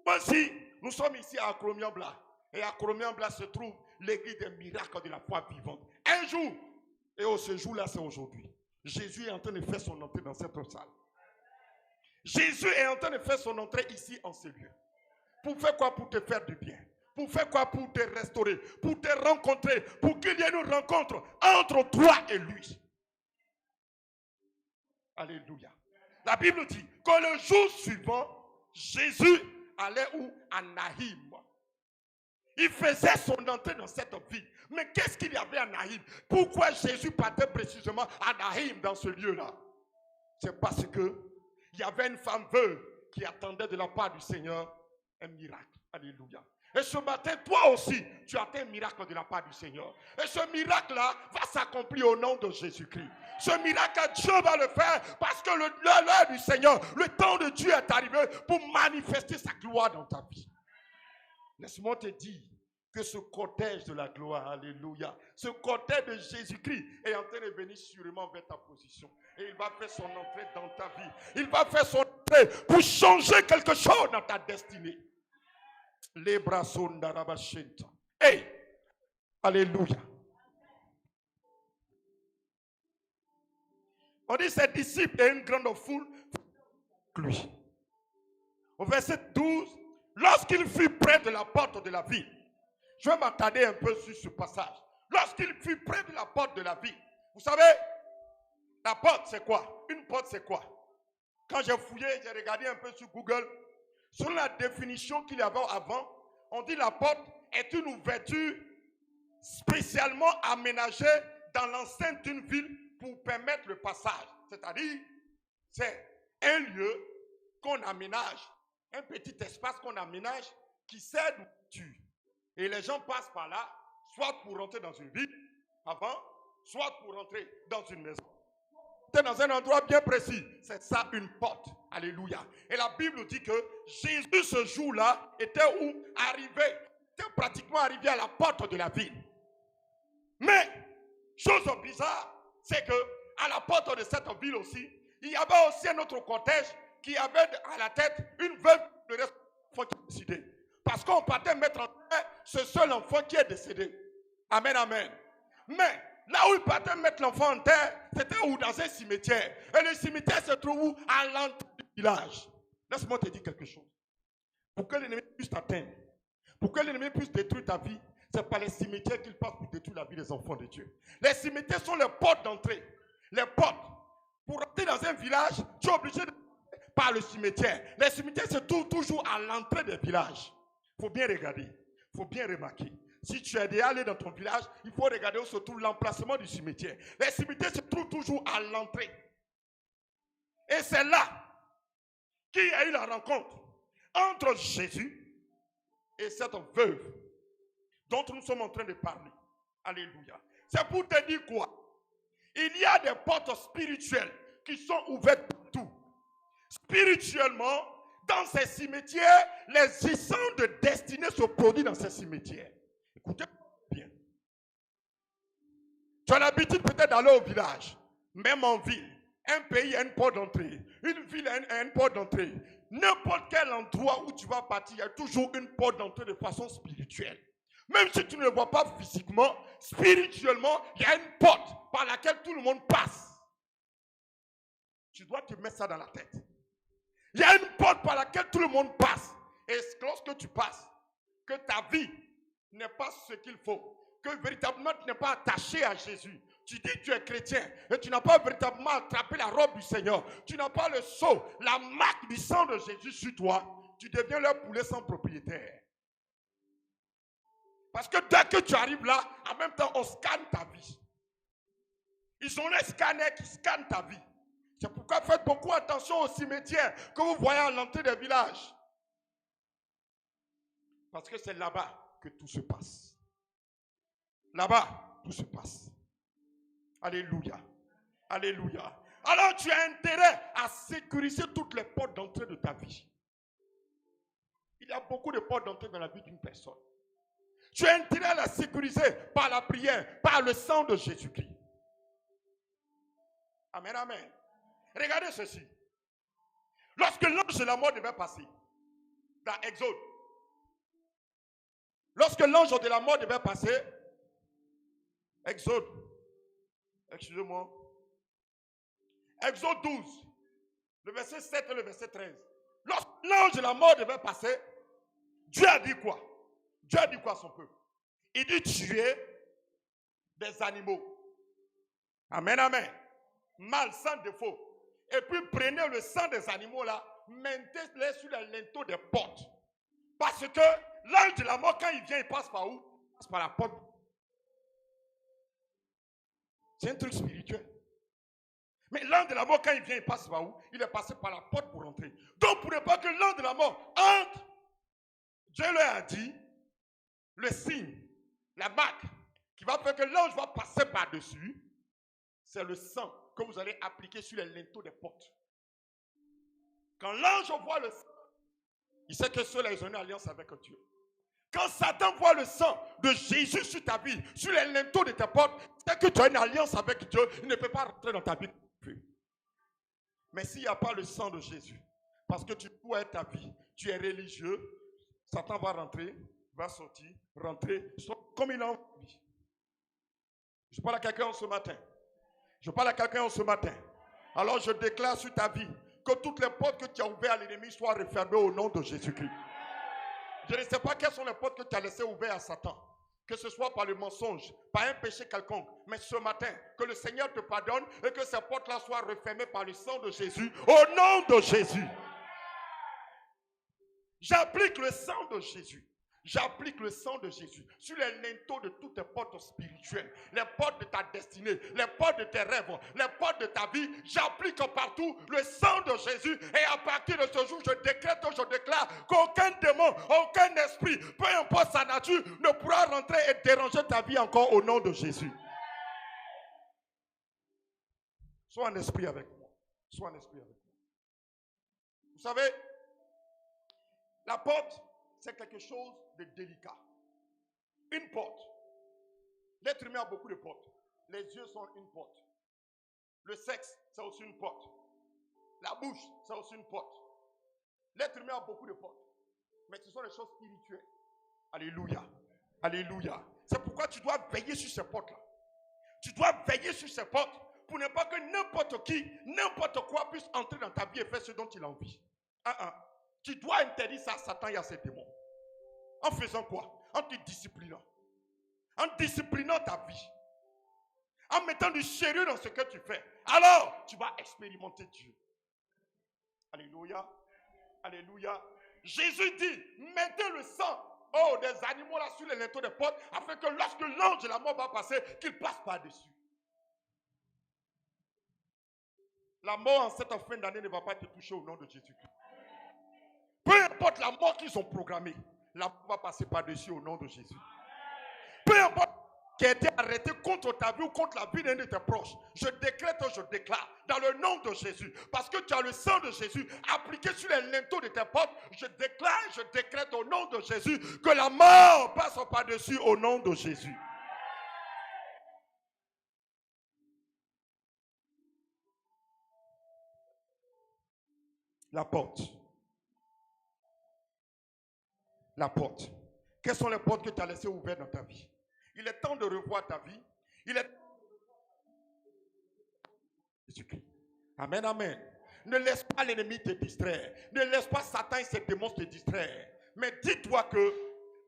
Koumansi, nous sommes ici à Akromiambla. Et à Akromiambla se trouve l'église des miracles de la foi vivante. Un jour, et ce jour-là, c'est aujourd'hui. Jésus est en train de faire son entrée dans cette salle. Jésus est en train de faire son entrée ici en ce lieu. Pour faire quoi? Pour te faire du bien. Pour faire quoi? Pour te restaurer, pour te rencontrer, pour qu'il y ait une rencontre entre toi et lui. Alléluia. La Bible dit que le jour suivant, Jésus allait où? À Naïm. Il faisait son entrée dans cette ville. Mais qu'est-ce qu'il y avait à Naïm? Pourquoi Jésus partait précisément à Naïm dans ce lieu-là? C'est parce que il y avait une femme veuve qui attendait de la part du Seigneur un miracle. Alléluia. Et ce matin, toi aussi, tu attends un miracle de la part du Seigneur. Et ce miracle-là va s'accomplir au nom de Jésus-Christ. Ce miracle, Dieu va le faire parce que l'heure du Seigneur, le temps de Dieu est arrivé pour manifester sa gloire dans ta vie. Laisse-moi te dire que ce cortège de la gloire, alléluia, ce cortège de Jésus-Christ est en train de venir sûrement vers ta position. Et il va faire son entrée dans ta vie. Il va faire son entrée pour changer quelque chose dans ta destinée. Les bras sont d'Arabachenta. Hey! Alléluia. On dit ses disciples et une grande foule lui. Au verset 12, lorsqu'il fut près de la porte de la ville, je vais m'attarder un peu sur ce passage. Lorsqu'il fut près de la porte de la ville, vous savez, la porte c'est quoi? Une porte c'est quoi? Quand j'ai fouillé, j'ai regardé un peu sur Google, selon la définition qu'il y avait avant, on dit la porte est une ouverture spécialement aménagée dans l'enceinte d'une ville pour permettre le passage. C'est-à-dire, c'est un lieu qu'on aménage Un petit espace qu'on aménage qui sert de voiture. Et les gens passent par là, soit pour rentrer dans une ville avant, soit pour rentrer dans une maison. Dans un endroit bien précis, c'est ça une porte. Alléluia. Et la Bible dit que Jésus ce jour-là était pratiquement arrivé à la porte de la ville. Mais, chose bizarre, c'est que à la porte de cette ville aussi, il y avait aussi un autre cortège qui avait à la tête une veuve de l'enfant qui est décédé. Parce qu'on partait mettre en terre ce seul enfant qui est décédé. Amen, amen. Mais là où ils partaient mettre l'enfant en terre, c'était où? Dans un cimetière. Et le cimetière se trouve où? À l'entrée du village. Laisse-moi te dire quelque chose. Pour que l'ennemi puisse t'atteindre, pour que l'ennemi puisse détruire ta vie, c'est par les cimetières qu'il passe pour détruire la vie des enfants de Dieu. Les cimetières sont les portes d'entrée. Les portes. Pour entrer dans un village, tu es obligé de passer par le cimetière. Les cimetières se trouvent toujours à l'entrée des villages. Il faut bien regarder. Il faut bien remarquer. Si tu es déjà allé dans ton village, il faut regarder où se trouve l'emplacement du cimetière. Les cimetières se trouvent toujours à l'entrée. Et c'est là qu'il y a eu la rencontre entre Jésus et cette veuve dont nous sommes en train de parler. Alléluia. C'est pour te dire quoi? Il y a des portes spirituelles qui sont ouvertes partout. Spirituellement, dans ces cimetières, les essences de destinée se produisent dans ces cimetières. Écoutez bien. Tu as l'habitude peut-être d'aller au village, même en ville. Un pays a une porte d'entrée. Une ville a une porte d'entrée. N'importe quel endroit où tu vas partir, il y a toujours une porte d'entrée de façon spirituelle. Même si tu ne le vois pas physiquement, spirituellement, il y a une porte par laquelle tout le monde passe. Tu dois te mettre ça dans la tête. Il y a une porte par laquelle tout le monde passe. Et lorsque tu passes, que ta vie n'est pas ce qu'il faut, que véritablement tu n'es pas attaché à Jésus. Tu dis que tu es chrétien et tu n'as pas véritablement attrapé la robe du Seigneur. Tu n'as pas le sceau, la marque du sang de Jésus sur toi. Tu deviens leur poulet sans propriétaire. Parce que dès que tu arrives là, en même temps, on scanne ta vie. Ils ont les scanners qui scannent ta vie. C'est pourquoi faites beaucoup attention aux cimetières que vous voyez à l'entrée des villages. Parce que c'est là-bas que tout se passe. Là-bas, tout se passe. Alléluia. Alléluia. Alors tu as intérêt à sécuriser toutes les portes d'entrée de ta vie. Il y a beaucoup de portes d'entrée dans la vie d'une personne. Tu as intérêt à la sécuriser par la prière, par le sang de Jésus-Christ. Amen, amen. Regardez ceci. Lorsque l'ange de la mort devait passer, dans Exode, lorsque l'ange de la mort devait passer, Exode, excusez-moi, Exode 12, le verset 7 et le verset 13. Lorsque l'ange de la mort devait passer, Dieu a dit quoi? Dieu a dit quoi à son peuple? Il dit tuer des animaux. Amen, amen. Mâles sans défaut. Et puis prenez le sang des animaux là, mettez-les sur les linteaux des portes. Parce que l'ange de la mort, quand il vient, il passe par où? Il passe par la porte. C'est un truc spirituel. Mais l'ange de la mort, quand il vient, il passe par où? Il est passé par la porte pour entrer. Donc, pour ne pas que l'ange de la mort entre, Dieu leur a dit, le signe, la marque, qui va faire que l'ange va passer par-dessus, c'est le sang que vous allez appliquer sur les linteaux des portes. Quand l'ange voit le sang, il sait que ceux-là, ils ont une alliance avec Dieu. Quand Satan voit le sang de Jésus sur ta vie, sur les linteaux de tes portes, c'est que tu as une alliance avec Dieu, il ne peut pas rentrer dans ta vie. Mais s'il n'y a pas le sang de Jésus, parce que tu dois être ta vie, tu es religieux, Satan va rentrer, va sortir, rentrer, comme il a envie. Je parle à quelqu'un ce matin. Je parle à quelqu'un ce matin. Alors je déclare sur ta vie que toutes les portes que tu as ouvertes à l'ennemi soient refermées au nom de Jésus-Christ. Je ne sais pas quelles sont les portes que tu as laissées ouvertes à Satan. Que ce soit par le mensonge, par un péché quelconque. Mais ce matin, que le Seigneur te pardonne et que ces portes-là soient refermées par le sang de Jésus. Au nom de Jésus. J'applique le sang de Jésus. J'applique le sang de Jésus sur les linteaux de toutes tes portes spirituelles, les portes de ta destinée, les portes de tes rêves, les portes de ta vie. J'applique partout le sang de Jésus et à partir de ce jour, je décrète, je déclare qu'aucun démon, aucun esprit, peu importe sa nature, ne pourra rentrer et déranger ta vie encore au nom de Jésus. Sois un esprit avec moi. Sois un esprit avec moi. Vous savez, la porte, c'est quelque chose de délicat. Une porte. L'être humain a beaucoup de portes. Les yeux sont une porte. Le sexe, c'est aussi une porte. La bouche, c'est aussi une porte. L'être humain a beaucoup de portes. Mais ce sont des choses spirituelles. Alléluia. Alléluia. C'est pourquoi tu dois veiller sur ces portes-là. Tu dois veiller sur ces portes pour ne pas que n'importe qui, n'importe quoi puisse entrer dans ta vie et faire ce dont il a envie. Tu dois interdire ça à Satan et à ses démons. En faisant quoi? En te disciplinant. En disciplinant ta vie. En mettant du sérieux dans ce que tu fais. Alors, tu vas expérimenter Dieu. Alléluia. Alléluia. Jésus dit, mettez le sang des animaux là sur les linteaux des portes afin que lorsque l'ange de la mort va passer, qu'il passe par-dessus. La mort en cette fin d'année ne va pas te toucher au nom de Jésus-Christ. Peu importe la mort qu'ils ont programmée, la mort va passer par-dessus au nom de Jésus. Peu importe qui a été arrêté contre ta vie ou contre la vie d'un de tes proches, je décrète, je déclare dans le nom de Jésus, parce que tu as le sang de Jésus appliqué sur les linteaux de tes portes, je déclare, je décrète au nom de Jésus que la mort passe par-dessus au nom de Jésus. La porte. La porte. Quelles sont les portes que tu as laissées ouvertes dans ta vie? Il est temps de revoir ta vie. Il est temps de Jésus-Christ. Amen, amen. Ne laisse pas l'ennemi te distraire. Ne laisse pas Satan et ses démons te distraire. Mais dis-toi que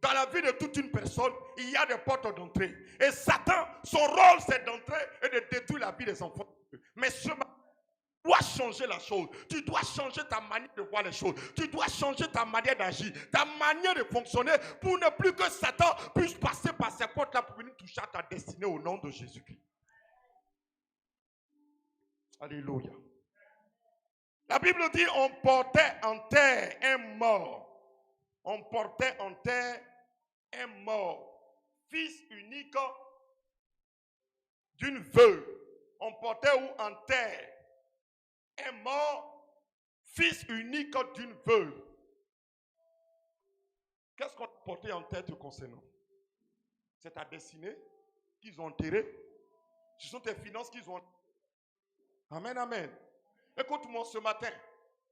dans la vie de toute une personne, il y a des portes d'entrée. Et Satan, son rôle, c'est d'entrer et de détruire la vie des enfants. Mais ce matin, tu dois changer la chose. Tu dois changer ta manière de voir les choses. Tu dois changer ta manière d'agir, ta manière de fonctionner pour ne plus que Satan puisse passer par ces portes-là pour venir toucher à ta destinée au nom de Jésus-Christ. Alléluia. La Bible dit on portait en terre un mort. On portait en terre un mort. Fils unique d'une veuve. On portait où en terre un mort, fils unique d'une veuve. Qu'est-ce qu'on a porté en terre te concernant? C'est ta destinée qu'ils ont enterrée. Ce sont tes finances qu'ils ont. Amen, amen. Écoute-moi, ce matin,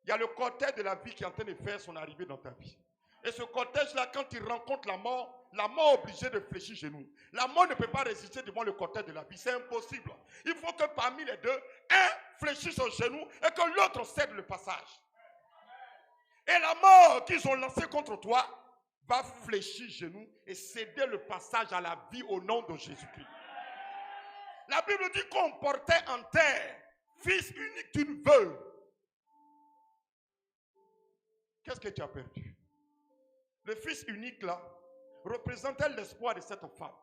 il y a le cortège de la vie qui est en train de faire son arrivée dans ta vie. Et ce cortège-là, quand il rencontre la mort est obligée de fléchir genoux. La mort ne peut pas résister devant le cortège de la vie. C'est impossible. Il faut que parmi les deux, un fléchisse son genou et que l'autre cède le passage. Et la mort qu'ils ont lancée contre toi va fléchir genoux et céder le passage à la vie au nom de Jésus-Christ. La Bible dit qu'on portait en terre fils unique d'une veuve. Qu'est-ce que tu as perdu? Le fils unique là représentait l'espoir de cette femme.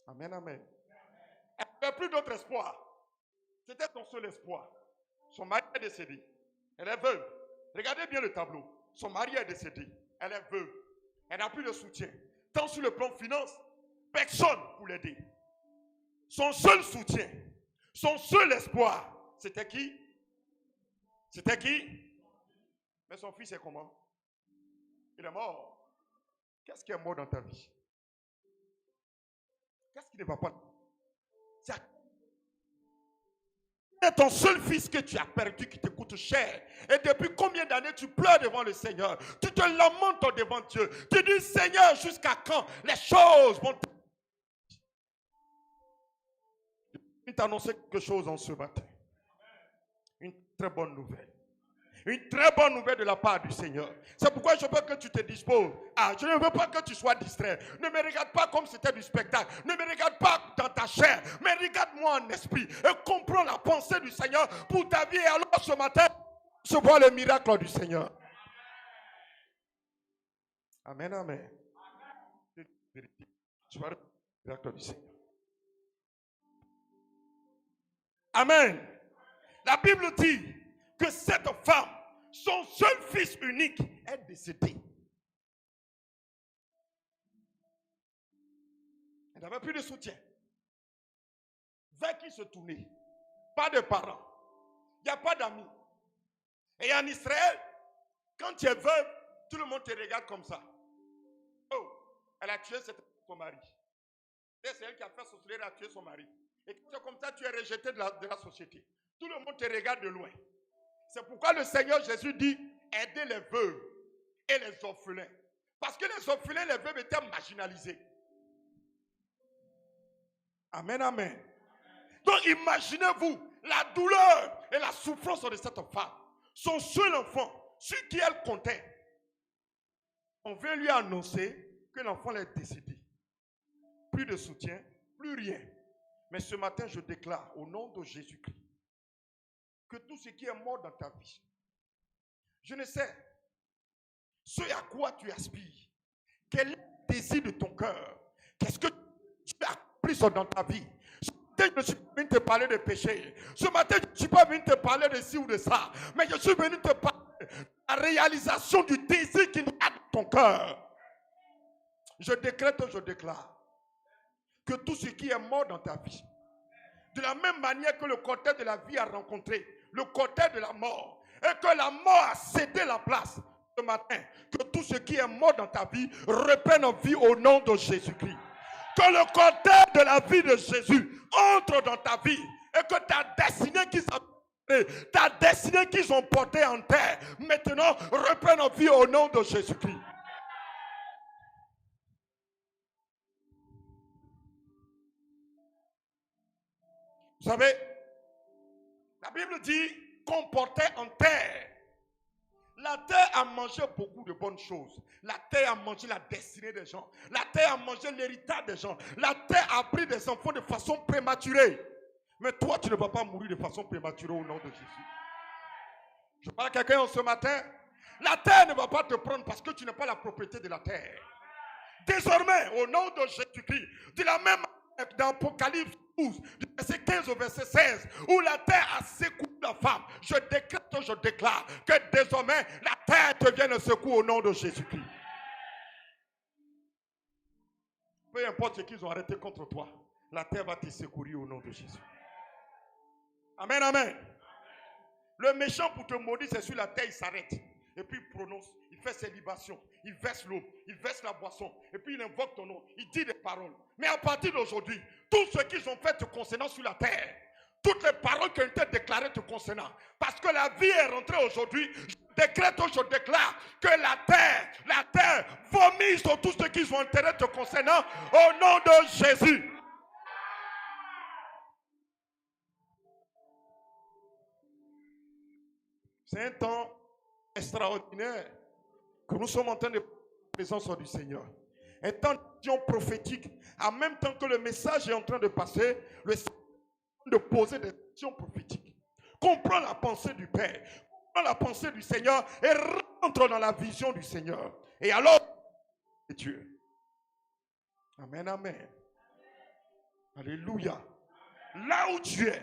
Amen, amen. Elle n'avait plus d'autre espoir. C'était son seul espoir. Son mari est décédé. Elle est veuve. Regardez bien le tableau. Son mari est décédé. Elle est veuve. Elle n'a plus de soutien. Tant sur le plan finance, personne pour l'aider. Son seul soutien, son seul espoir, c'était qui? C'était qui? Mais son fils est comment? Il est mort. Qu'est-ce qui est mort dans ta vie? Qu'est-ce qui ne va pas? C'est ton seul fils que tu as perdu qui te coûte cher. Et depuis combien d'années tu pleures devant le Seigneur? Tu te lamentes devant Dieu. Tu dis, Seigneur, jusqu'à quand les choses vont... Je vais t'annoncer quelque chose en ce matin. Une très bonne nouvelle. Une très bonne nouvelle de la part du Seigneur. C'est pourquoi je veux que tu te disposes. Je ne veux pas que tu sois distrait. Ne me regarde pas comme c'était du spectacle. Ne me regarde pas dans ta chair. Mais regarde-moi en esprit. Et comprends la pensée du Seigneur pour ta vie. Et alors ce matin, je vois le miracle du Seigneur. Amen, amen. Tu vas recevoir du Seigneur. Amen. La Bible dit que cette femme, son seul fils unique, est décédé. Elle n'avait plus de soutien. Vers qui se tourner? Pas de parents. Il n'y a pas d'amis. Et en Israël, quand tu es veuve, tout le monde te regarde comme ça. Oh, elle a tué son mari. C'est elle qui a fait sorcellerie, elle a tué son mari. Et quand c'est comme ça, tu es rejeté de la société. Tout le monde te regarde de loin. C'est pourquoi le Seigneur Jésus dit, aidez les veuves et les orphelins. Parce que les orphelins et les veuves étaient marginalisés. Amen, amen. Donc imaginez-vous la douleur et la souffrance de cette femme. Son seul enfant, sur qui elle comptait. On vient lui annoncer que l'enfant est décédé. Plus de soutien, plus rien. Mais ce matin, je déclare au nom de Jésus-Christ que tout ce qui est mort dans ta vie, je ne sais ce à quoi tu aspires, quel est le désir de ton cœur, qu'est-ce que tu as accompli dans ta vie. Ce matin, je ne suis pas venu te parler de péché. Ce matin, je ne suis pas venu te parler de ci ou de ça, mais je suis venu te parler de la réalisation du désir qui est dans ton cœur. Je décrète, je déclare que tout ce qui est mort dans ta vie, de la même manière que le cortège de la vie a rencontré le cortège de la mort, et que la mort a cédé la place ce matin, que tout ce qui est mort dans ta vie reprenne en vie au nom de Jésus-Christ. Que le cortège de la vie de Jésus entre dans ta vie, et que ta destinée qu'ils ont portée en terre, maintenant reprenne en vie au nom de Jésus-Christ. Vous savez, la Bible dit qu'on portait en terre. La terre a mangé beaucoup de bonnes choses. La terre a mangé la destinée des gens. La terre a mangé l'héritage des gens. La terre a pris des enfants de façon prématurée. Mais toi, tu ne vas pas mourir de façon prématurée au nom de Jésus. Je parle à quelqu'un ce matin. La terre ne va pas te prendre parce que tu n'as pas la propriété de la terre. Désormais, au nom de Jésus-Christ, de la même manière dans Apocalypse 12, du verset 15 au verset 16, où la terre a secoué la femme, je déclare que désormais la terre te vient de secouer au nom de Jésus-Christ. Peu importe ce qu'ils ont arrêté contre toi, la terre va te secourir au nom de Jésus. Amen, amen. Le méchant pour te maudire, c'est sur la terre, il s'arrête. Et puis il prononce, il fait ses libations, il verse l'eau, il verse la boisson, et puis il invoque ton nom, il dit des paroles. Mais à partir d'aujourd'hui, tout ce qu'ils ont fait te concernant sur la terre, toutes les paroles qui ont été déclarées te concernant, parce que la vie est rentrée aujourd'hui, je déclare que la terre vomit sur tout ce qu'ils ont enterré te concernant, au nom de Jésus. C'est un temps extraordinaire que nous sommes en train de présence du Seigneur. Un temps de prophétique, en même temps que le message est en train de passer, le Seigneur est en train de poser des questions prophétiques. Comprends la pensée du Père, comprends la pensée du Seigneur et rentre dans la vision du Seigneur. Et alors, Dieu. Amen, amen. Alléluia. Là où tu es,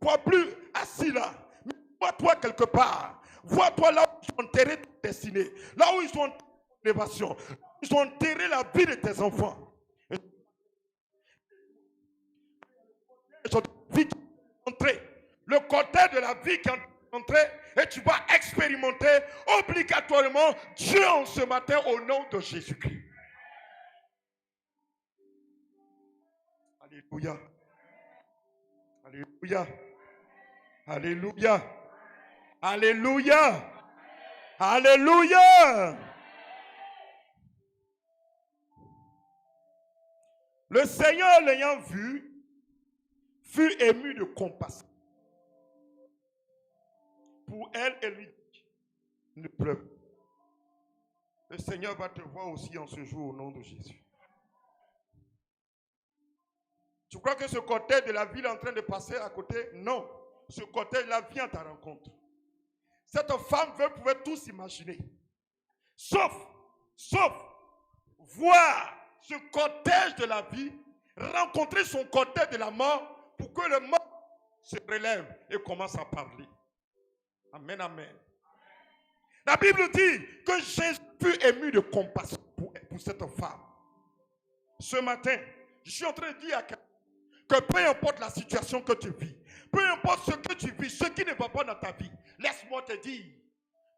vois plus assis là, mais vois-toi quelque part. Vois-toi là où ils ont enterré ta destinée. Là où ils ont enterré ton élévation. Ils ont enterré la vie de tes enfants. Le côté de la vie qui est entré, et tu vas expérimenter obligatoirement Dieu en ce matin au nom de Jésus-Christ. Alléluia. Alléluia. Alléluia. Alléluia. Alléluia. Le Seigneur l'ayant vu, fut ému de compassion pour elle et lui dit, ne pleure pas. Le Seigneur va te voir aussi en ce jour au nom de Jésus. Tu crois que ce côté de la ville est en train de passer à côté? Non. Ce côté-là vient à ta rencontre. Cette femme pouvait tous imaginer. Sauf sauf voir ce cortège de la vie, rencontrer son cortège de la mort pour que le mort se relève et commence à parler. Amen, amen. La Bible dit que Jésus fut ému de compassion pour cette femme. Ce matin, je suis en train de dire à quelqu'un que peu importe la situation que tu vis, peu importe ce que tu vis, ce qui ne va pas dans ta vie, laisse-moi te dire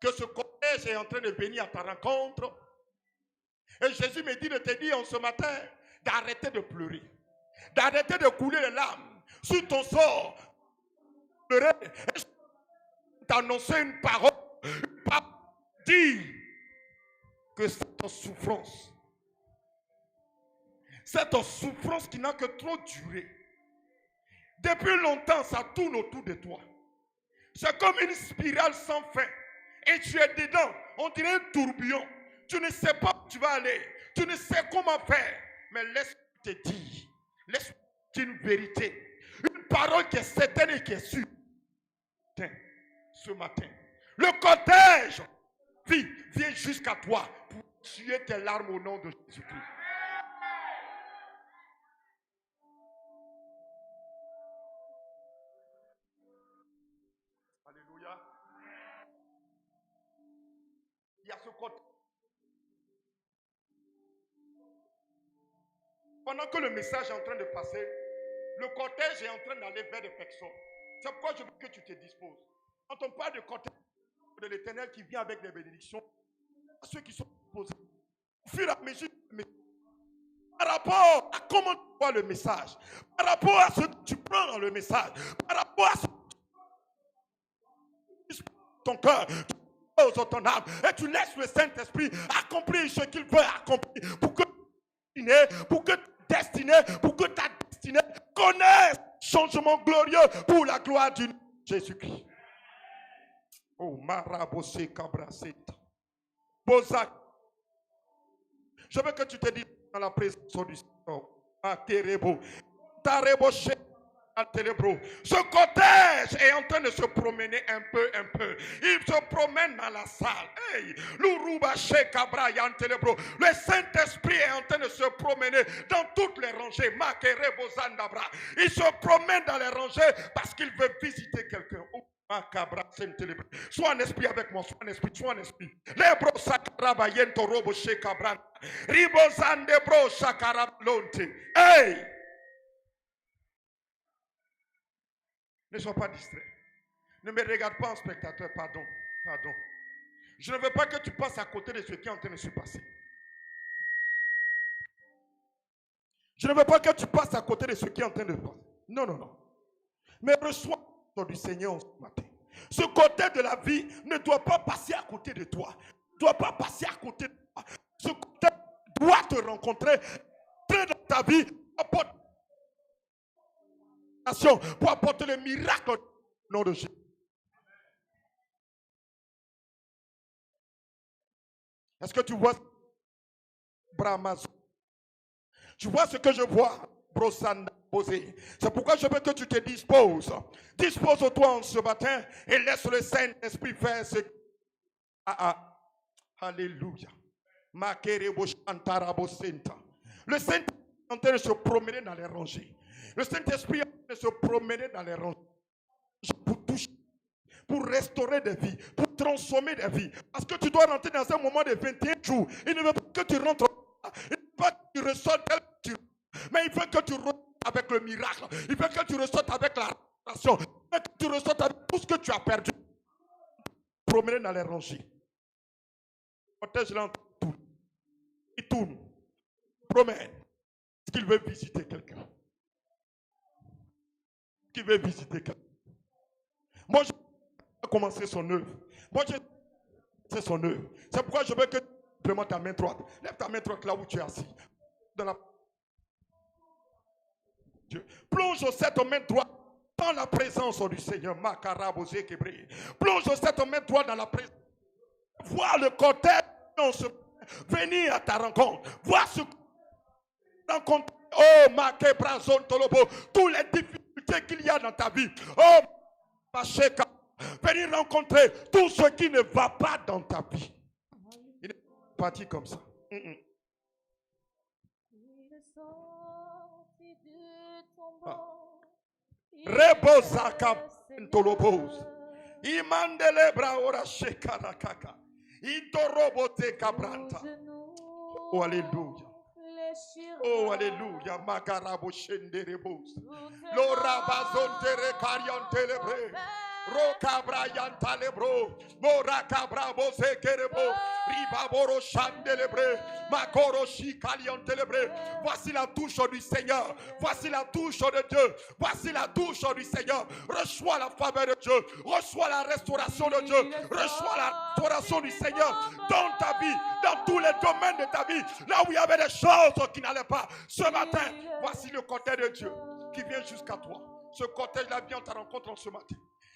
que ce cortège est en train de venir à ta rencontre. Et Jésus me dit de te dire en ce matin d'arrêter de pleurer, d'arrêter de couler les larmes sur ton sort. Pleurer et t'annoncer une parole, dire que cette souffrance qui n'a que trop duré, depuis longtemps ça tourne autour de toi. C'est comme une spirale sans fin et tu es dedans, on dirait un tourbillon. Tu ne sais pas où tu vas aller, tu ne sais comment faire, mais laisse-moi te dire, laisse-moi te dire une vérité, une parole qui est certaine et qui est sûre. Ce matin, le cortège vient jusqu'à toi pour tuer tes larmes au nom de Jésus-Christ. Alléluia. Il y a ce cortège. Pendant que le message est en train de passer, le cortège est en train d'aller vers des personnes. C'est pourquoi je veux que tu te disposes. Quand on parle de cortège de l'Éternel qui vient avec des bénédictions, à ceux qui sont disposés, au fur et à mesure, par rapport à comment tu vois le message, par rapport à ce que tu prends dans le message, par rapport à ce que tu ton cœur, tu poses ton âme, et tu laisses le Saint-Esprit accomplir ce qu'il veut accomplir pour que ta destinée connaisse changement glorieux pour la gloire du Jésus-Christ. Oh, Marabosé Cabraceta. Bozac. Je veux que tu te dises dans la présence du Seigneur. Makerebo. Tareboché. Ce cortège est en train de se promener un peu. Il se promène dans la salle. Hey, le Saint-Esprit est en train de se promener dans toutes les rangées. Il se promène dans les rangées parce qu'il veut visiter quelqu'un. Sois un esprit avec moi, sois un esprit. Lebro sakaraba yento robo shekabran. Ribozande bro sakarablonte. Hey! Ne sois pas distrait. Ne me regarde pas en spectateur, pardon. Je ne veux pas que tu passes à côté de ce qui est en train de se passer. Je ne veux pas que tu passes à côté de ce qui est en train de se passer. Non. Mais reçois du Seigneur ce matin. Ce côté de la vie ne doit pas passer à côté de toi. Ne doit pas passer à côté de toi. Ce côté doit te rencontrer dans ta vie pour apporter le miracle au nom de Jésus. Est-ce que tu vois Brahmazo? Tu vois ce que je vois, Brosanda posé. C'est pourquoi je veux que tu te disposes. Dispose-toi en ce matin et laisse le Saint-Esprit faire ce. Alléluia. Le Saint-Esprit est en train de se promener dans les rangées. Le Saint-Esprit est en train de se promener dans les rangées. Pour toucher, pour restaurer des vies, pour transformer des vies. Parce que tu dois rentrer dans un moment de 21 jours. Il ne veut pas que tu rentres. Il ne veut pas que tu ressortes tel que tu. Mais il veut que tu ressortes avec le miracle. Il veut que tu ressortes avec la restauration. Il veut que tu ressortes avec tout ce que tu as perdu. Promener dans les rangées. Protège-le. Il tourne. Promène. Est-ce qu'il veut visiter quelqu'un? Qui veut visiter quelqu'un? Moi, je vais commencer son œuvre. C'est son œuvre. C'est pourquoi je veux que tu vraiment ta main droite. Lève ta main droite là où tu es assis. Plonge cette main droite dans la présence du Seigneur. Plonge cette main droite dans la présence. Vois le cortège venir à ta rencontre. Vois ce rencontre. Oh, Makebrazon Tolobo. Toutes les difficultés qu'il y a dans ta vie. Oh, Macheka. Venir rencontrer tout ce qui ne va pas dans ta vie. Parti comme ça. Il est sorti du tombeau. Il Rebozaka est Tolobos. Seigneur. Imandele braora shekarakaka. Itorobote kabranta. Oh, alléluia. Oh, alléluia. Makarabo shenderebos. Lora bazontere kariantelebe. Roka Brian Talebro, Moraka Bravo Sekerebo, Ribaboro Chandelebre, Makoro Shikalion Telebre. Voici la touche du Seigneur. Voici la touche de Dieu. Voici la touche du Seigneur. Reçois la faveur de Dieu. Reçois la restauration de Dieu. Reçois la restauration du Seigneur dans ta vie, dans tous les domaines de ta vie. Là où il y avait des choses qui n'allaient pas. Ce matin, voici le cortège de Dieu qui vient jusqu'à toi. Ce cortège-là vient à ta rencontre en ce matin.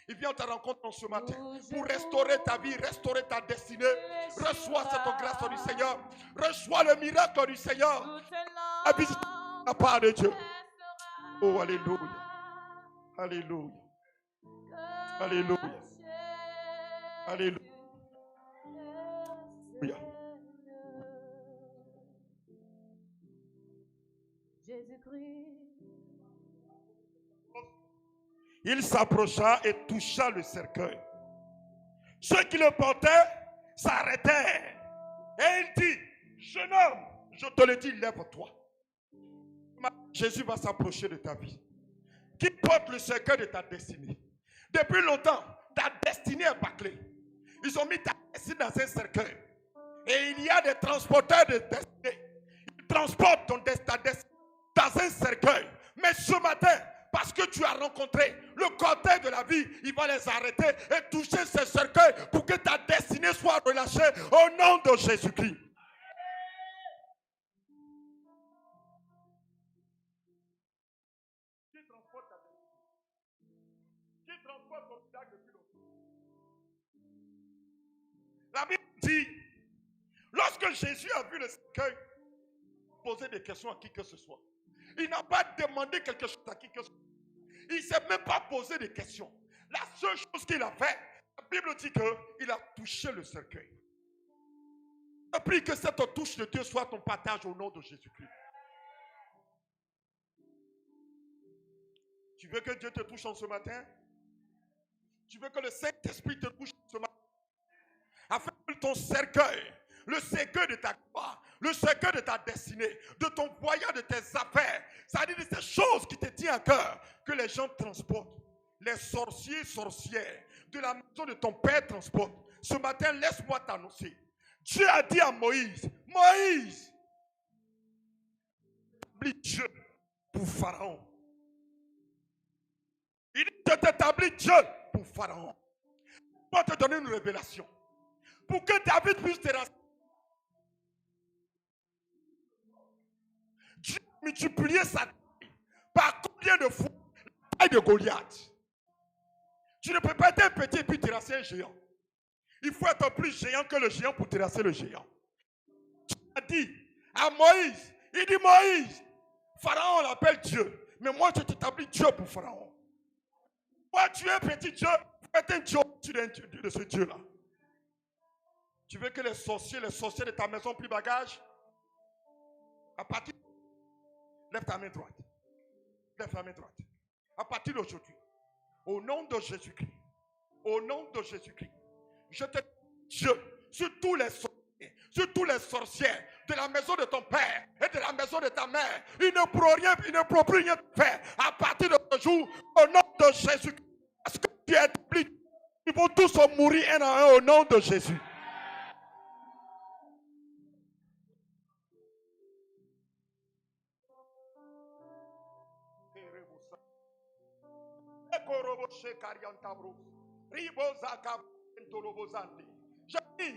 Il vient à ta rencontre en ce matin pour restaurer ta vie, restaurer ta destinée. Reçois cette grâce du Seigneur. Reçois le miracle du Seigneur. La visite de la part de Dieu. Oh, alléluia. Alléluia. Alléluia. Alléluia. Jésus-Christ. Il s'approcha et toucha le cercueil. Ceux qui le portaient s'arrêtèrent. Et il dit, jeune homme, je te le dis, lève-toi. Jésus va s'approcher de ta vie. Qui porte le cercueil de ta destinée? Depuis longtemps, ta destinée est bâclée. Ils ont mis ta destinée dans un cercueil. Et il y a des transporteurs de destinée. Ils transportent ta destinée dans un cercueil. Mais ce matin, parce que tu as rencontré le cortège de la vie, il va les arrêter et toucher ces cercueils pour que ta destinée soit relâchée au nom de Jésus-Christ. Qui transporte ta destinée? Qui transporte ton village depuis longtemps? La Bible dit, lorsque Jésus a vu le cercueil, poser des questions à qui que ce soit. Il n'a pas demandé quelque chose à qui que ce soit. Il ne s'est même pas posé de questions. La seule chose qu'il a fait, la Bible dit qu'il a touché le cercueil. Je prie que cette touche de Dieu soit ton partage au nom de Jésus-Christ. Tu veux que Dieu te touche en ce matin? Tu veux que le Saint-Esprit te touche en ce matin? Afin que ton cercueil, le cercueil de ta gloire, le cercueil de ta destinée, de ton voyage, de tes affaires, c'est-à-dire de ces choses qui te tiennent à cœur, que les gens transportent. Les sorciers, sorcières, de la maison de ton père transportent. Ce matin, laisse-moi t'annoncer. Dieu a dit à Moïse, Moïse, établis Dieu pour Pharaon. Il dit, je t'établis Dieu pour Pharaon. Pour te donner une révélation. Pour que David puisse te rassurer. Dieu a multiplié sa taille. Par combien de fois la taille de Goliath? Tu ne peux pas être un petit et puis terrasser un géant. Il faut être plus géant que le géant pour terrasser le géant. Tu as dit à Moïse, il dit Moïse, Pharaon l'appelle Dieu, mais moi je t'établis Dieu pour Pharaon. Moi tu es un petit Dieu, tu es un Dieu au-dessus de ce Dieu-là. Tu veux que les sorciers de ta maison plient bagage? À partir lève ta main droite. Lève ta main droite. À partir d'aujourd'hui, au nom de Jésus-Christ, au nom de Jésus-Christ, je te Dieu sur tous les sorciers, sur tous les sorcières de la maison de ton père et de la maison de ta mère. Ils ne pourront plus rien faire à partir de ce jour, au nom de Jésus-Christ. Parce que tu es établi, ils vont tous mourir un à un au nom de Jésus. Je dis,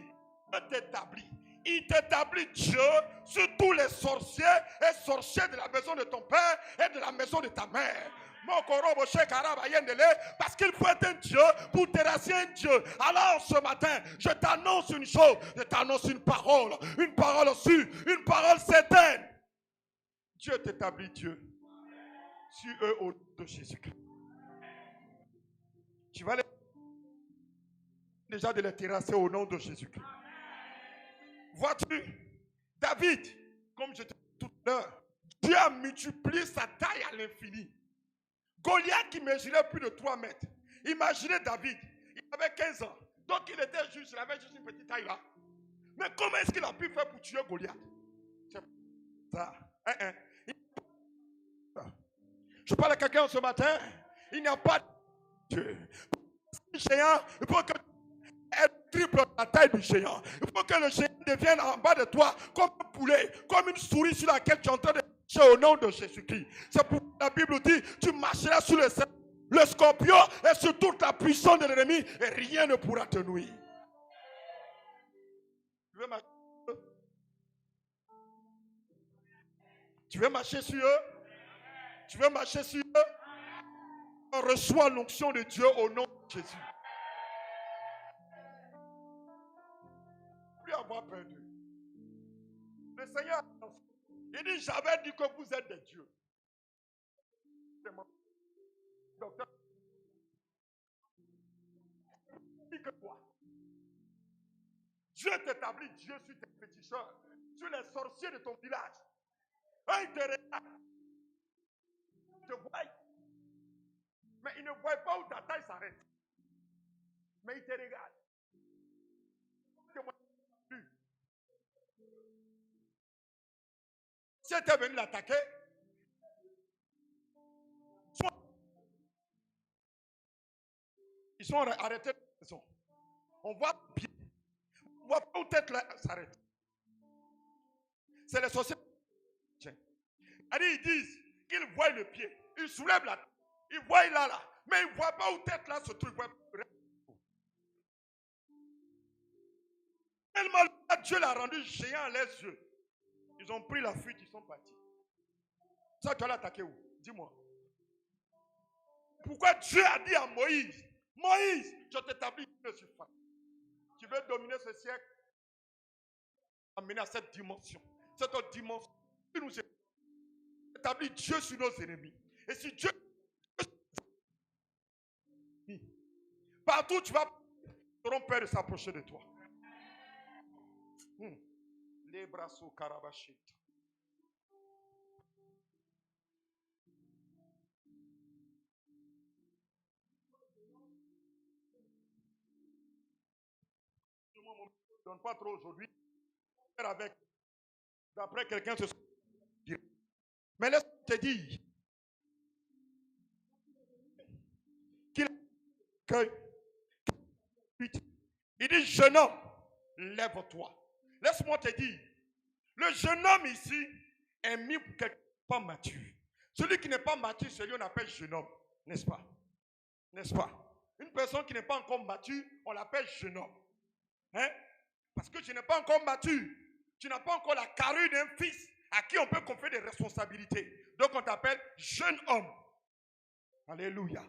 je t'établis. Il t'établit Dieu sur tous les sorciers et sorciers de la maison de ton père et de la maison de ta mère. Parce qu'il faut être un Dieu pour terrasser un Dieu. Alors ce matin, je t'annonce une chose, je t'annonce une parole sûre, une parole certaine. Dieu t'établit Dieu sur eux au nom de Jésus-Christ. Tu vas déjà de les terrasser au nom de Jésus-Christ. Vois-tu, David, comme je te disais tout à l'heure, Dieu a multiplié sa taille à l'infini. Goliath qui mesurait plus de 3 mètres. Imaginez David, il avait 15 ans. Donc il était juste, il avait juste une petite taille là. Mais comment est-ce qu'il a pu faire pour tuer Goliath? C'est ça. Je parle à quelqu'un ce matin. Il n'y a pas de Dieu. Géant, il faut que elle triple la taille du géant. Il faut que le géant devienne en bas de toi comme un poulet, comme une souris sur laquelle tu es en train de marcher au nom de Jésus-Christ. C'est pourquoi la Bible dit, tu marcheras sur le scorpion et sur toute la puissance de l'ennemi et rien ne pourra te nuire. Tu veux marcher sur eux? Tu veux marcher sur eux? Tu veux marcher sur eux? On reçoit l'onction de Dieu au nom de Jésus. Plus avoir peur d'eux. Le Seigneur, il dit, j'avais dit que vous êtes des dieux. Docteur, dit que quoi? Dieu t'établit Dieu sur tes pétitions, sur les sorciers de ton village. Eux, ils te regardent. Ils te voient. Mais ils ne voient pas où ta taille s'arrête. Mais ils te regardent. Si tu es venu l'attaquer, ils sont arrêtés de la maison. On voit pied. On voit pas où tête s'arrête. C'est les sorciers. Ils disent qu'ils voient le pied. Ils soulèvent la tête. Ils voient là. Mais ils ne voient pas où tête là se trouve. Tellement Dieu l'a rendu géant à leurs yeux. Ils ont pris la fuite, ils sont partis. Ça, tu vas l'attaquer où? Dis-moi. Pourquoi Dieu a dit à Moïse, Moïse, je t'établis sur femme. Tu veux dominer ce siècle? Amener à cette dimension. Cette autre dimension. Tu nous établis Dieu sur nos ennemis. Et si Dieu... Partout où tu vas, ils auront peur de s'approcher de toi. Les bras sous Karabachit. Je ne donne pas trop aujourd'hui. Avec, d'après quelqu'un, ce sera. Mais laisse-moi te dire qu'il il dit, jeune homme, lève-toi. Laisse-moi te dire, le jeune homme ici est mis pour quelqu'un pas mature. Celui qui n'est pas mature, celui qu'on appelle jeune homme, n'est-ce pas? N'est-ce pas? Une personne qui n'est pas encore mature, on l'appelle jeune homme. Hein? Parce que tu n'es pas encore mature. Tu n'as pas encore la carrure d'un fils à qui on peut confier des responsabilités. Donc on t'appelle jeune homme. Alléluia.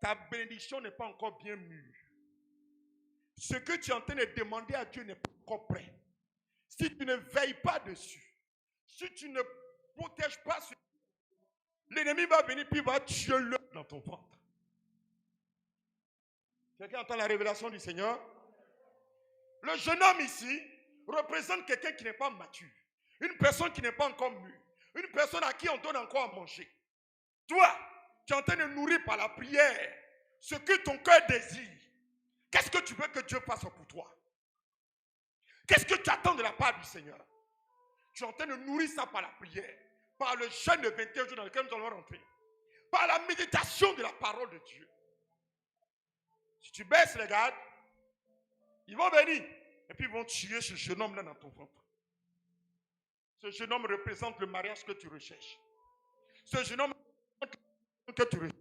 Ta bénédiction n'est pas encore bien mûre. Ce que tu es en train de demander à Dieu n'est pas encore prêt. Si tu ne veilles pas dessus, si tu ne protèges pas, l'ennemi va venir puis va tuer l'œuf dans ton ventre. Quelqu'un entend la révélation du Seigneur? Le jeune homme ici représente quelqu'un qui n'est pas mature. Une personne qui n'est pas encore mûre. Une personne à qui on donne encore à manger. Toi, tu es en train de nourrir par la prière ce que ton cœur désire. Qu'est-ce que tu veux que Dieu fasse pour toi? Qu'est-ce que tu attends de la part du Seigneur? Tu es en train de nourrir ça par la prière, par le jeûne de 21 jours dans lequel nous allons rentrer, par la méditation de la parole de Dieu. Si tu baisses les gardes, ils vont venir et puis ils vont tuer ce jeune homme-là dans ton ventre. Ce jeune homme représente le mariage que tu recherches. Ce jeune homme représente que tu recherches.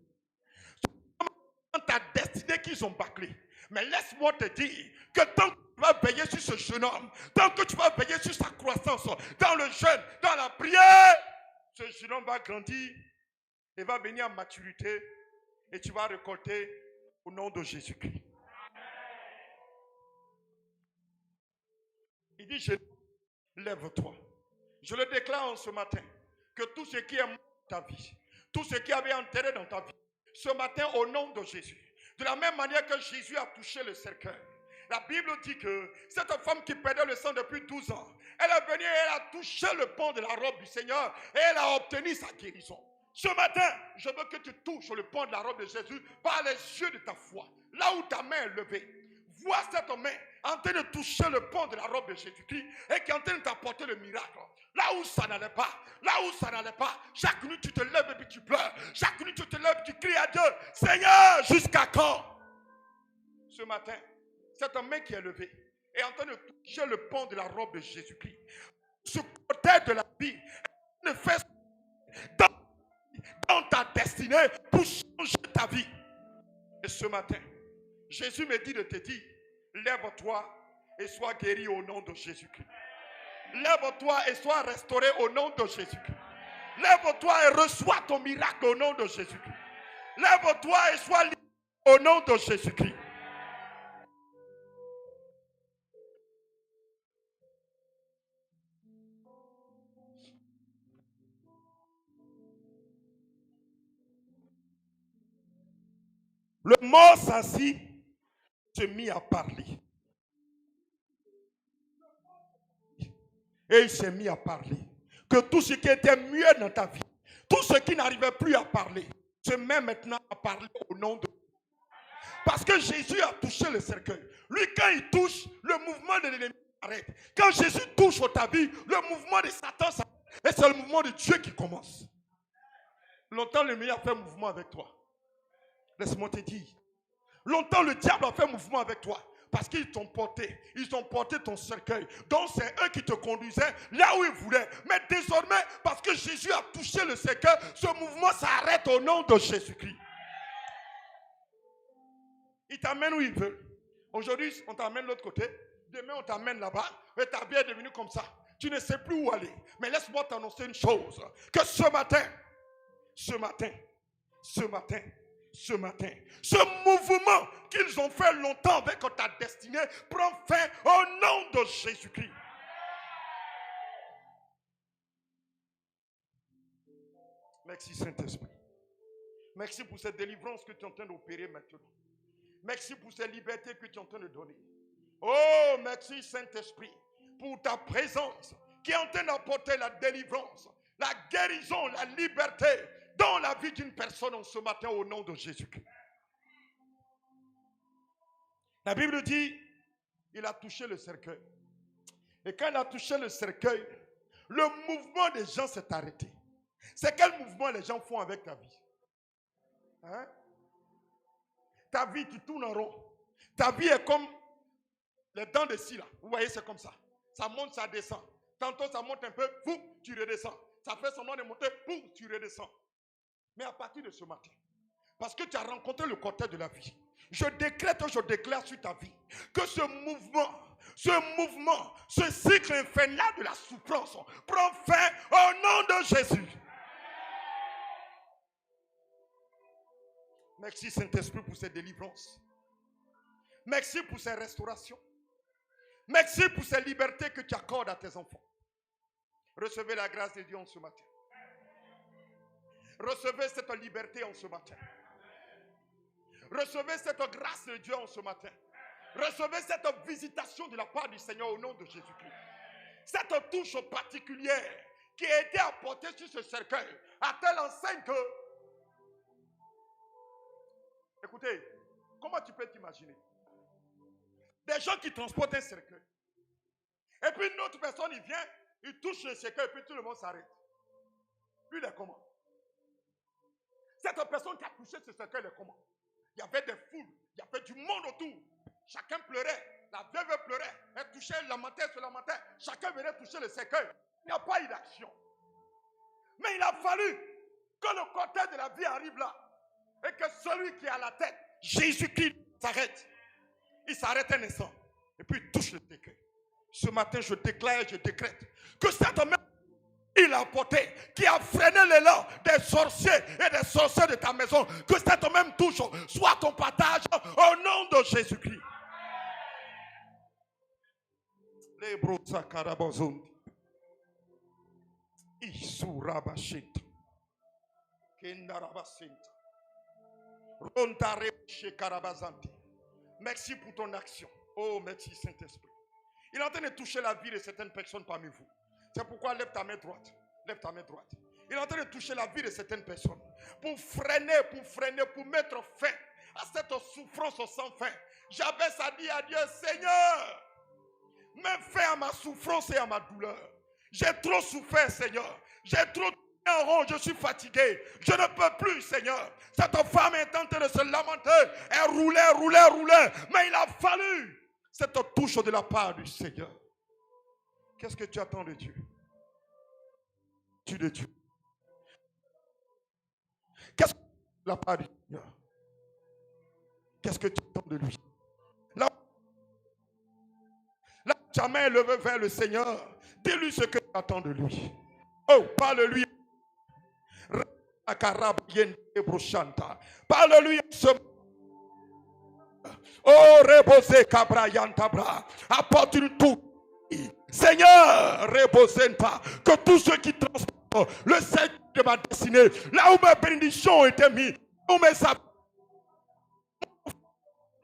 Ce jeune homme représente ta destinée qu'ils ont bâclée. Mais laisse-moi te dire que tant que tu vas veiller sur ce jeune homme, tant que tu vas veiller sur sa croissance, dans le jeûne, dans la prière, ce jeune homme va grandir et va venir à maturité et tu vas récolter au nom de Jésus-Christ. Il dit, lève-toi. Je le déclare en ce matin que tout ce qui est mort dans ta vie, tout ce qui avait enterré dans ta vie, ce matin au nom de Jésus, de la même manière que Jésus a touché le cercueil, La Bible dit que cette femme qui perdait le sang depuis 12 ans, elle est venue et elle a touché le pan de la robe du Seigneur et elle a obtenu sa guérison. Ce matin, je veux que tu touches le pan de la robe de Jésus par les yeux de ta foi. Là où ta main est levée, vois cette main en train de toucher le pan de la robe de Jésus-Christ et qui est en train de t'apporter le miracle. Là où ça n'allait pas, chaque nuit tu te lèves et puis tu pleures. Chaque nuit tu te lèves et tu cries à Dieu, Seigneur, jusqu'à quand? Ce matin, cette main qui est levée est en train de toucher le pan de la robe de Jésus-Christ. Ce côté de la vie ne fait dans ta destinée pour changer ta vie. Et ce matin, Jésus me dit de te dire, lève-toi et sois guéri au nom de Jésus-Christ. Lève-toi et sois restauré au nom de Jésus-Christ. Lève-toi et reçois ton miracle au nom de Jésus-Christ. Lève-toi et sois libre au nom de Jésus-Christ. Le mort s'assit, se mit à parler. Et il s'est mis à parler. Que tout ce qui était muet dans ta vie, tout ce qui n'arrivait plus à parler, se met maintenant à parler au nom de Dieu. Parce que Jésus a touché le cercueil. Lui, quand il touche, le mouvement de l'ennemi s'arrête. Quand Jésus touche ta vie, le mouvement de Satan s'arrête. Et c'est le mouvement de Dieu qui commence. Longtemps, l'ennemi a fait un mouvement avec toi. Laisse-moi te dire. Longtemps, le diable a fait un mouvement avec toi. Parce qu'ils t'ont porté. Ils ont porté ton cercueil. Donc, c'est eux qui te conduisaient là où ils voulaient. Mais désormais, parce que Jésus a touché le cercueil, ce mouvement s'arrête au nom de Jésus-Christ. Il t'amène où il veut. Aujourd'hui, on t'amène de l'autre côté. Demain, on t'amène là-bas. Et ta vie est devenue comme ça. Tu ne sais plus où aller. Mais laisse-moi t'annoncer une chose. Que ce matin, ce mouvement qu'ils ont fait longtemps avec ta destinée prend fin au nom de Jésus-Christ. Merci Saint-Esprit. Merci pour cette délivrance que tu es en train d'opérer maintenant. Merci pour cette liberté que tu es en train de donner. Oh, merci Saint-Esprit pour ta présence qui est en train d'apporter la délivrance, la guérison, la liberté dans la vie d'une personne en ce matin au nom de Jésus-Christ. La Bible dit, il a touché le cercueil. Et quand il a touché le cercueil, le mouvement des gens s'est arrêté. C'est quel mouvement les gens font avec ta vie? Hein? Ta vie, tu tournes en rond. Ta vie est comme les dents de scie là. Vous voyez, c'est comme ça. Ça monte, ça descend. Tantôt, ça monte un peu, boum, tu redescends. Ça fait semblant de monter, boum, tu redescends. Mais à partir de ce matin, parce que tu as rencontré le côté de la vie, je décrète, je déclare sur ta vie que ce mouvement, ce cycle infernal de la souffrance prend fin au nom de Jésus. Merci Saint-Esprit pour cette délivrance. Merci pour cette restauration. Merci pour cette liberté que tu accordes à tes enfants. Recevez la grâce de Dieu en ce matin. Recevez cette liberté en ce matin. Recevez cette grâce de Dieu en ce matin. Recevez cette visitation de la part du Seigneur au nom de Jésus-Christ. Cette touche particulière qui a été apportée sur ce cercueil à telle enseigne que... Écoutez, comment tu peux t'imaginer? Des gens qui transportent un cercueil. Et puis une autre personne, il vient, il touche le cercueil et puis tout le monde s'arrête. Lui, il est comment? Cette personne qui a touché ce cercueil, il est comment? Il y avait des foules, il y avait du monde autour. Chacun pleurait, la veuve pleurait, elle touchait, lamentait, se lamentait. Chacun venait toucher le cercueil. Il n'y a pas eu d'action. Mais il a fallu que le côté de la vie arrive là. Et que celui qui est à la tête, Jésus-Christ, s'arrête. Il s'arrête un instant. Et puis il touche le cercueil. Ce matin, je déclare et je décrète que cette même il a apporté, qui a freiné l'élan des sorciers et des sorciers de ta maison, que cette même touche soit ton partage au nom de Jésus-Christ. Les brosa karabazundi. Isurabashita. Kendarabasenta. Rontareche karabazanti. Merci pour ton action. Oh, merci Saint-Esprit. Il est en train de toucher la vie de certaines personnes parmi vous. C'est pourquoi lève ta main droite. Lève ta main droite. Il est en train de toucher la vie de certaines personnes. Pour freiner, pour mettre fin à cette souffrance sans fin. Jabez a dit à Dieu, Seigneur, mets fin à ma souffrance et à ma douleur. J'ai trop souffert, Seigneur. J'ai trop tourné en rond, je suis fatigué. Je ne peux plus, Seigneur. Cette femme est en train de se lamenter. Elle roulait. Mais il a fallu cette touche de la part du Seigneur. Qu'est-ce que tu attends de Dieu? Tu de Dieu. Qu'est-ce que tu attends de la part du Seigneur? Qu'est-ce que tu attends de lui? Là, jamais levé vers le Seigneur. Dis-lui ce que tu attends de lui. Oh, parle-lui. Parle-lui en ce moment. Oh, reposez Cabra Yantabra. Apporte une touche. Seigneur, reposenta. Que tous ceux qui transportent le Seigneur de ma destinée, là où mes bénédictions ont été mises, où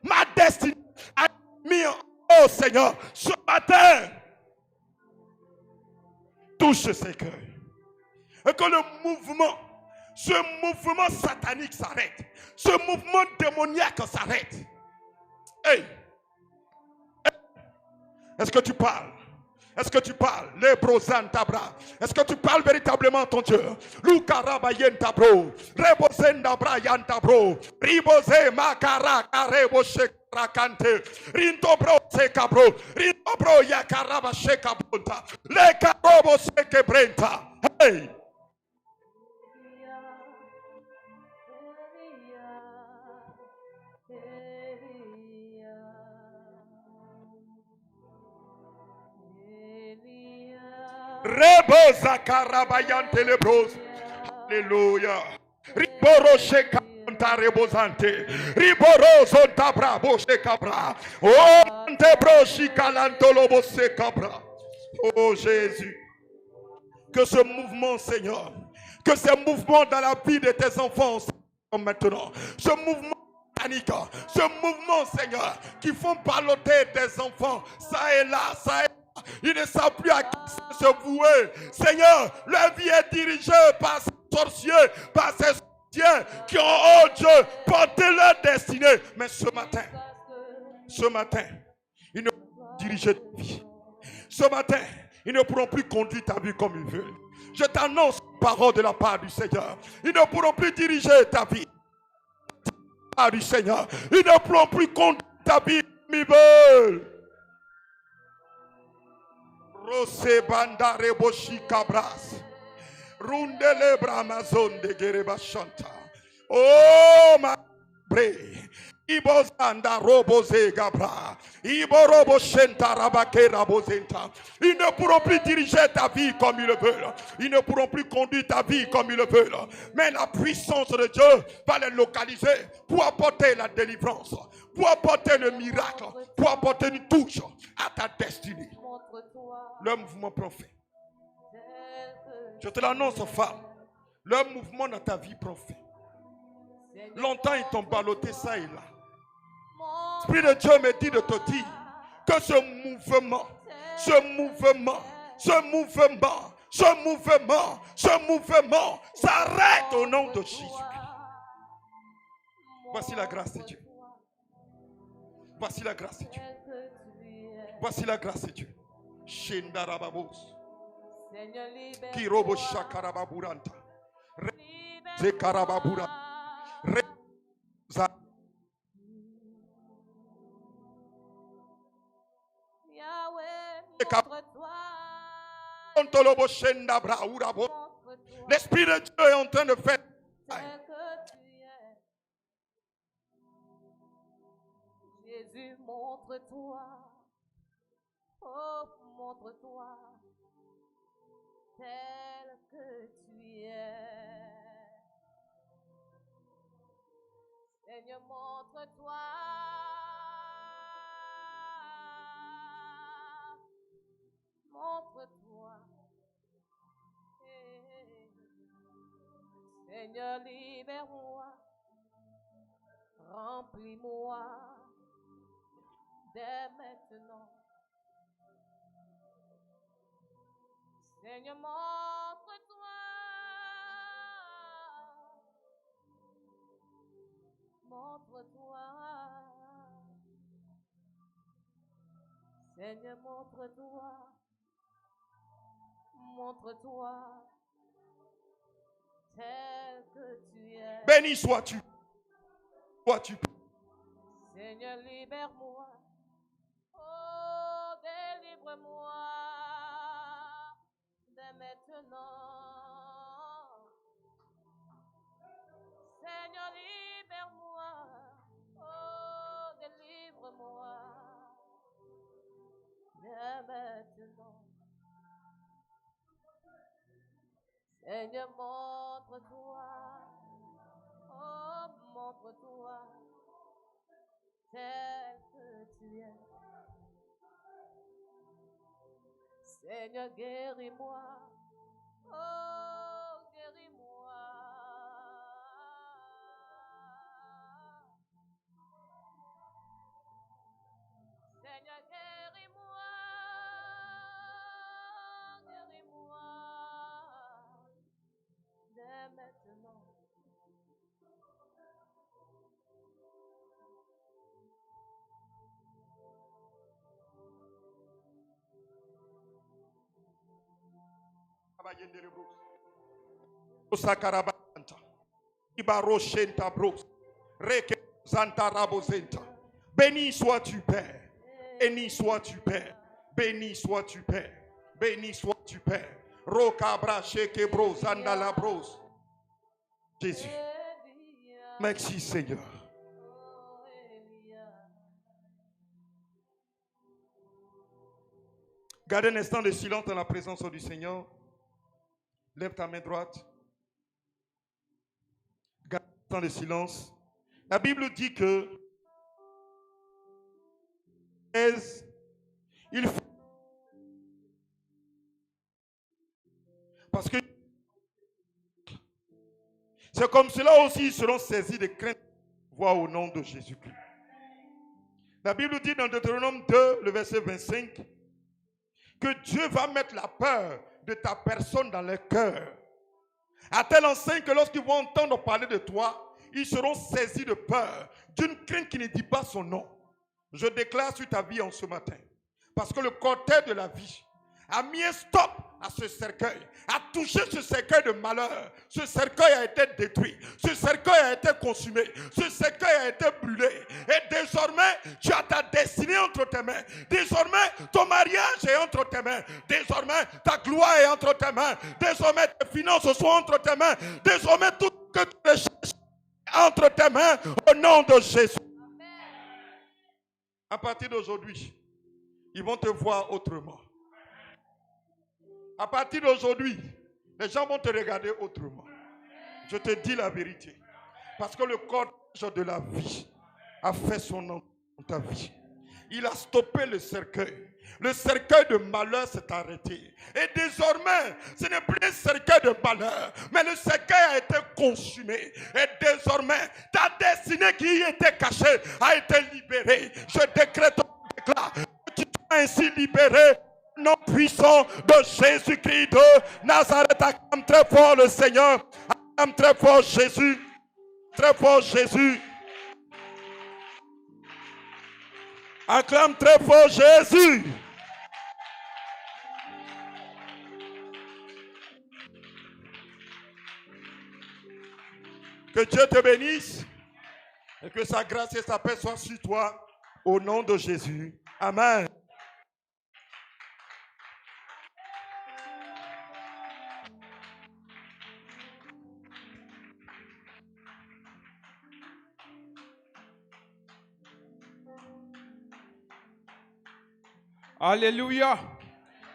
ma destinée a été mise. Oh Seigneur, ce matin, touche ces cœurs. Et que ce mouvement satanique s'arrête. Ce mouvement démoniaque s'arrête. Hey! Est-ce que tu parles? Est-ce que tu parles? Les brosantabra. Est-ce que tu parles véritablement ton Dieu? Lukarabayentabro. Rebosendabra yantabro. Ribose makara kareboshe rakante. Rintobro sekabro. Rintobro yakaraba shekabonta. Le karobo sekebrenta. Hey! Rebosa karabayante lebros. Alléluia. Riboroche kanta rebosante. Riboroso tabra boshe cabra. Oh antebroshi kalantolobo se cabra. Oh Jésus. Que ce mouvement, Seigneur, que ce mouvement dans la vie de tes enfants, Seigneur, maintenant, ce mouvement panique, ce mouvement, Seigneur, qui font balloter tes enfants, ça et là, ils ne savent plus à qui se vouer. Seigneur, leur vie est dirigée par ces sorciers, par ces sorciers qui ont, oh Dieu, porté leur destinée. Mais ce matin, ils ne pourront plus diriger ta vie. Ce matin, ils ne pourront plus conduire ta vie comme ils veulent. Je t'annonce la parole de la part du Seigneur. Ils ne pourront plus diriger ta vie. Par du Seigneur. Ils ne pourront plus conduire ta vie comme ils veulent. Rose banda reboshi cabras. Rundele bramazon de gerebashanta. Oh ma bre. Ibozanda robose gabra. Iborobo shenta rabake rabozenta. Ils ne pourront plus diriger ta vie comme ils le veulent. Ils ne pourront plus conduire ta vie comme ils le veulent. Mais la puissance de Dieu va les localiser pour apporter la délivrance, pour apporter le miracle, pour apporter une touche à ta destinée. Le mouvement prophète. Je te l'annonce, femme. Le mouvement dans ta vie prophète. Longtemps ils t'ont ballotté ça et là. L'Esprit de Dieu me dit de te dire que ce mouvement s'arrête au nom de Jésus-Christ. Voici la grâce de Dieu. Voici la grâce de Dieu. Voici la grâce de Dieu. Shendarababos. Kirobo shakarababuranta. Zekarababura. L'Esprit de Dieu est en train de faire. Jésus, montre-toi. Oh, montre-toi tel que tu es. Seigneur, montre-toi. Montre-toi. Seigneur, libère-moi. Remplis-moi dès maintenant. Seigneur, montre-toi. Montre-toi. Seigneur, montre-toi. Montre-toi. Tel que tu es. Béni sois-tu. Sois-tu. Seigneur, libère-moi. Oh, délivre-moi dès maintenant. Seigneur, libère-moi. Oh, délivre-moi dès maintenant. Seigneur, montre-toi. Oh, montre-toi tel que tu es. Seigneur, guéris-moi. Oh, guéris-moi. Seigneur, guéris-moi. Guéris-moi. Dès maintenant. Béni sois-tu, Père. Béni sois-tu, Père. Béni sois-tu, Père. Béni sois-tu, Père. Rokabra shekebro zandalabros. Jésus. Merci, Seigneur. Garde un instant de silence dans la présence du Seigneur. Lève ta main droite. Garde un instant de silence. La Bible dit que il faut, parce que c'est comme cela aussi ils seront saisis de crainte voix au nom de Jésus-Christ. La Bible dit dans Deutéronome 2, le verset 25, que Dieu va mettre la peur de ta personne dans leur cœur. À tel enseigne que lorsqu'ils vont entendre parler de toi, ils seront saisis de peur, d'une crainte qui ne dit pas son nom. Je déclare sur ta vie en ce matin, parce que le cortège de la vie a mis un stop à ce cercueil, a touché ce cercueil de malheur. Ce cercueil a été détruit, ce cercueil a été consumé, ce cercueil a été brûlé. Et désormais, tu as ta destinée entre tes mains. Désormais, ton mariage est entre tes mains. Désormais, ta gloire est entre tes mains. Désormais, tes finances sont entre tes mains. Désormais, tout ce que tu recherches entre tes mains, au nom de Jésus. À partir d'aujourd'hui, ils vont te voir autrement. À partir d'aujourd'hui, les gens vont te regarder autrement. Je te dis la vérité. Parce que le cortège de la vie a fait son nom dans ta vie. Il a stoppé le cercueil. Le cercueil de malheur s'est arrêté. Et désormais, ce n'est plus un cercueil de malheur, mais le cercueil a été consumé. Et désormais, ta destinée qui y était cachée a été libérée. Je décrète, que tu sois ainsi libéré. Nom puissant de Jésus-Christ de Nazareth. Acclame très fort le Seigneur. Acclame très fort Jésus. Très fort Jésus. Acclame très fort Jésus. Que Dieu te bénisse et que sa grâce et sa paix soient sur toi au nom de Jésus. Amen. Alléluia.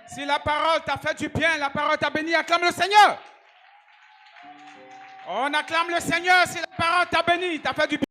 Si la parole t'a fait du bien, la parole t'a béni, acclame le Seigneur. On acclame le Seigneur si la parole t'a béni, t'a fait du bien.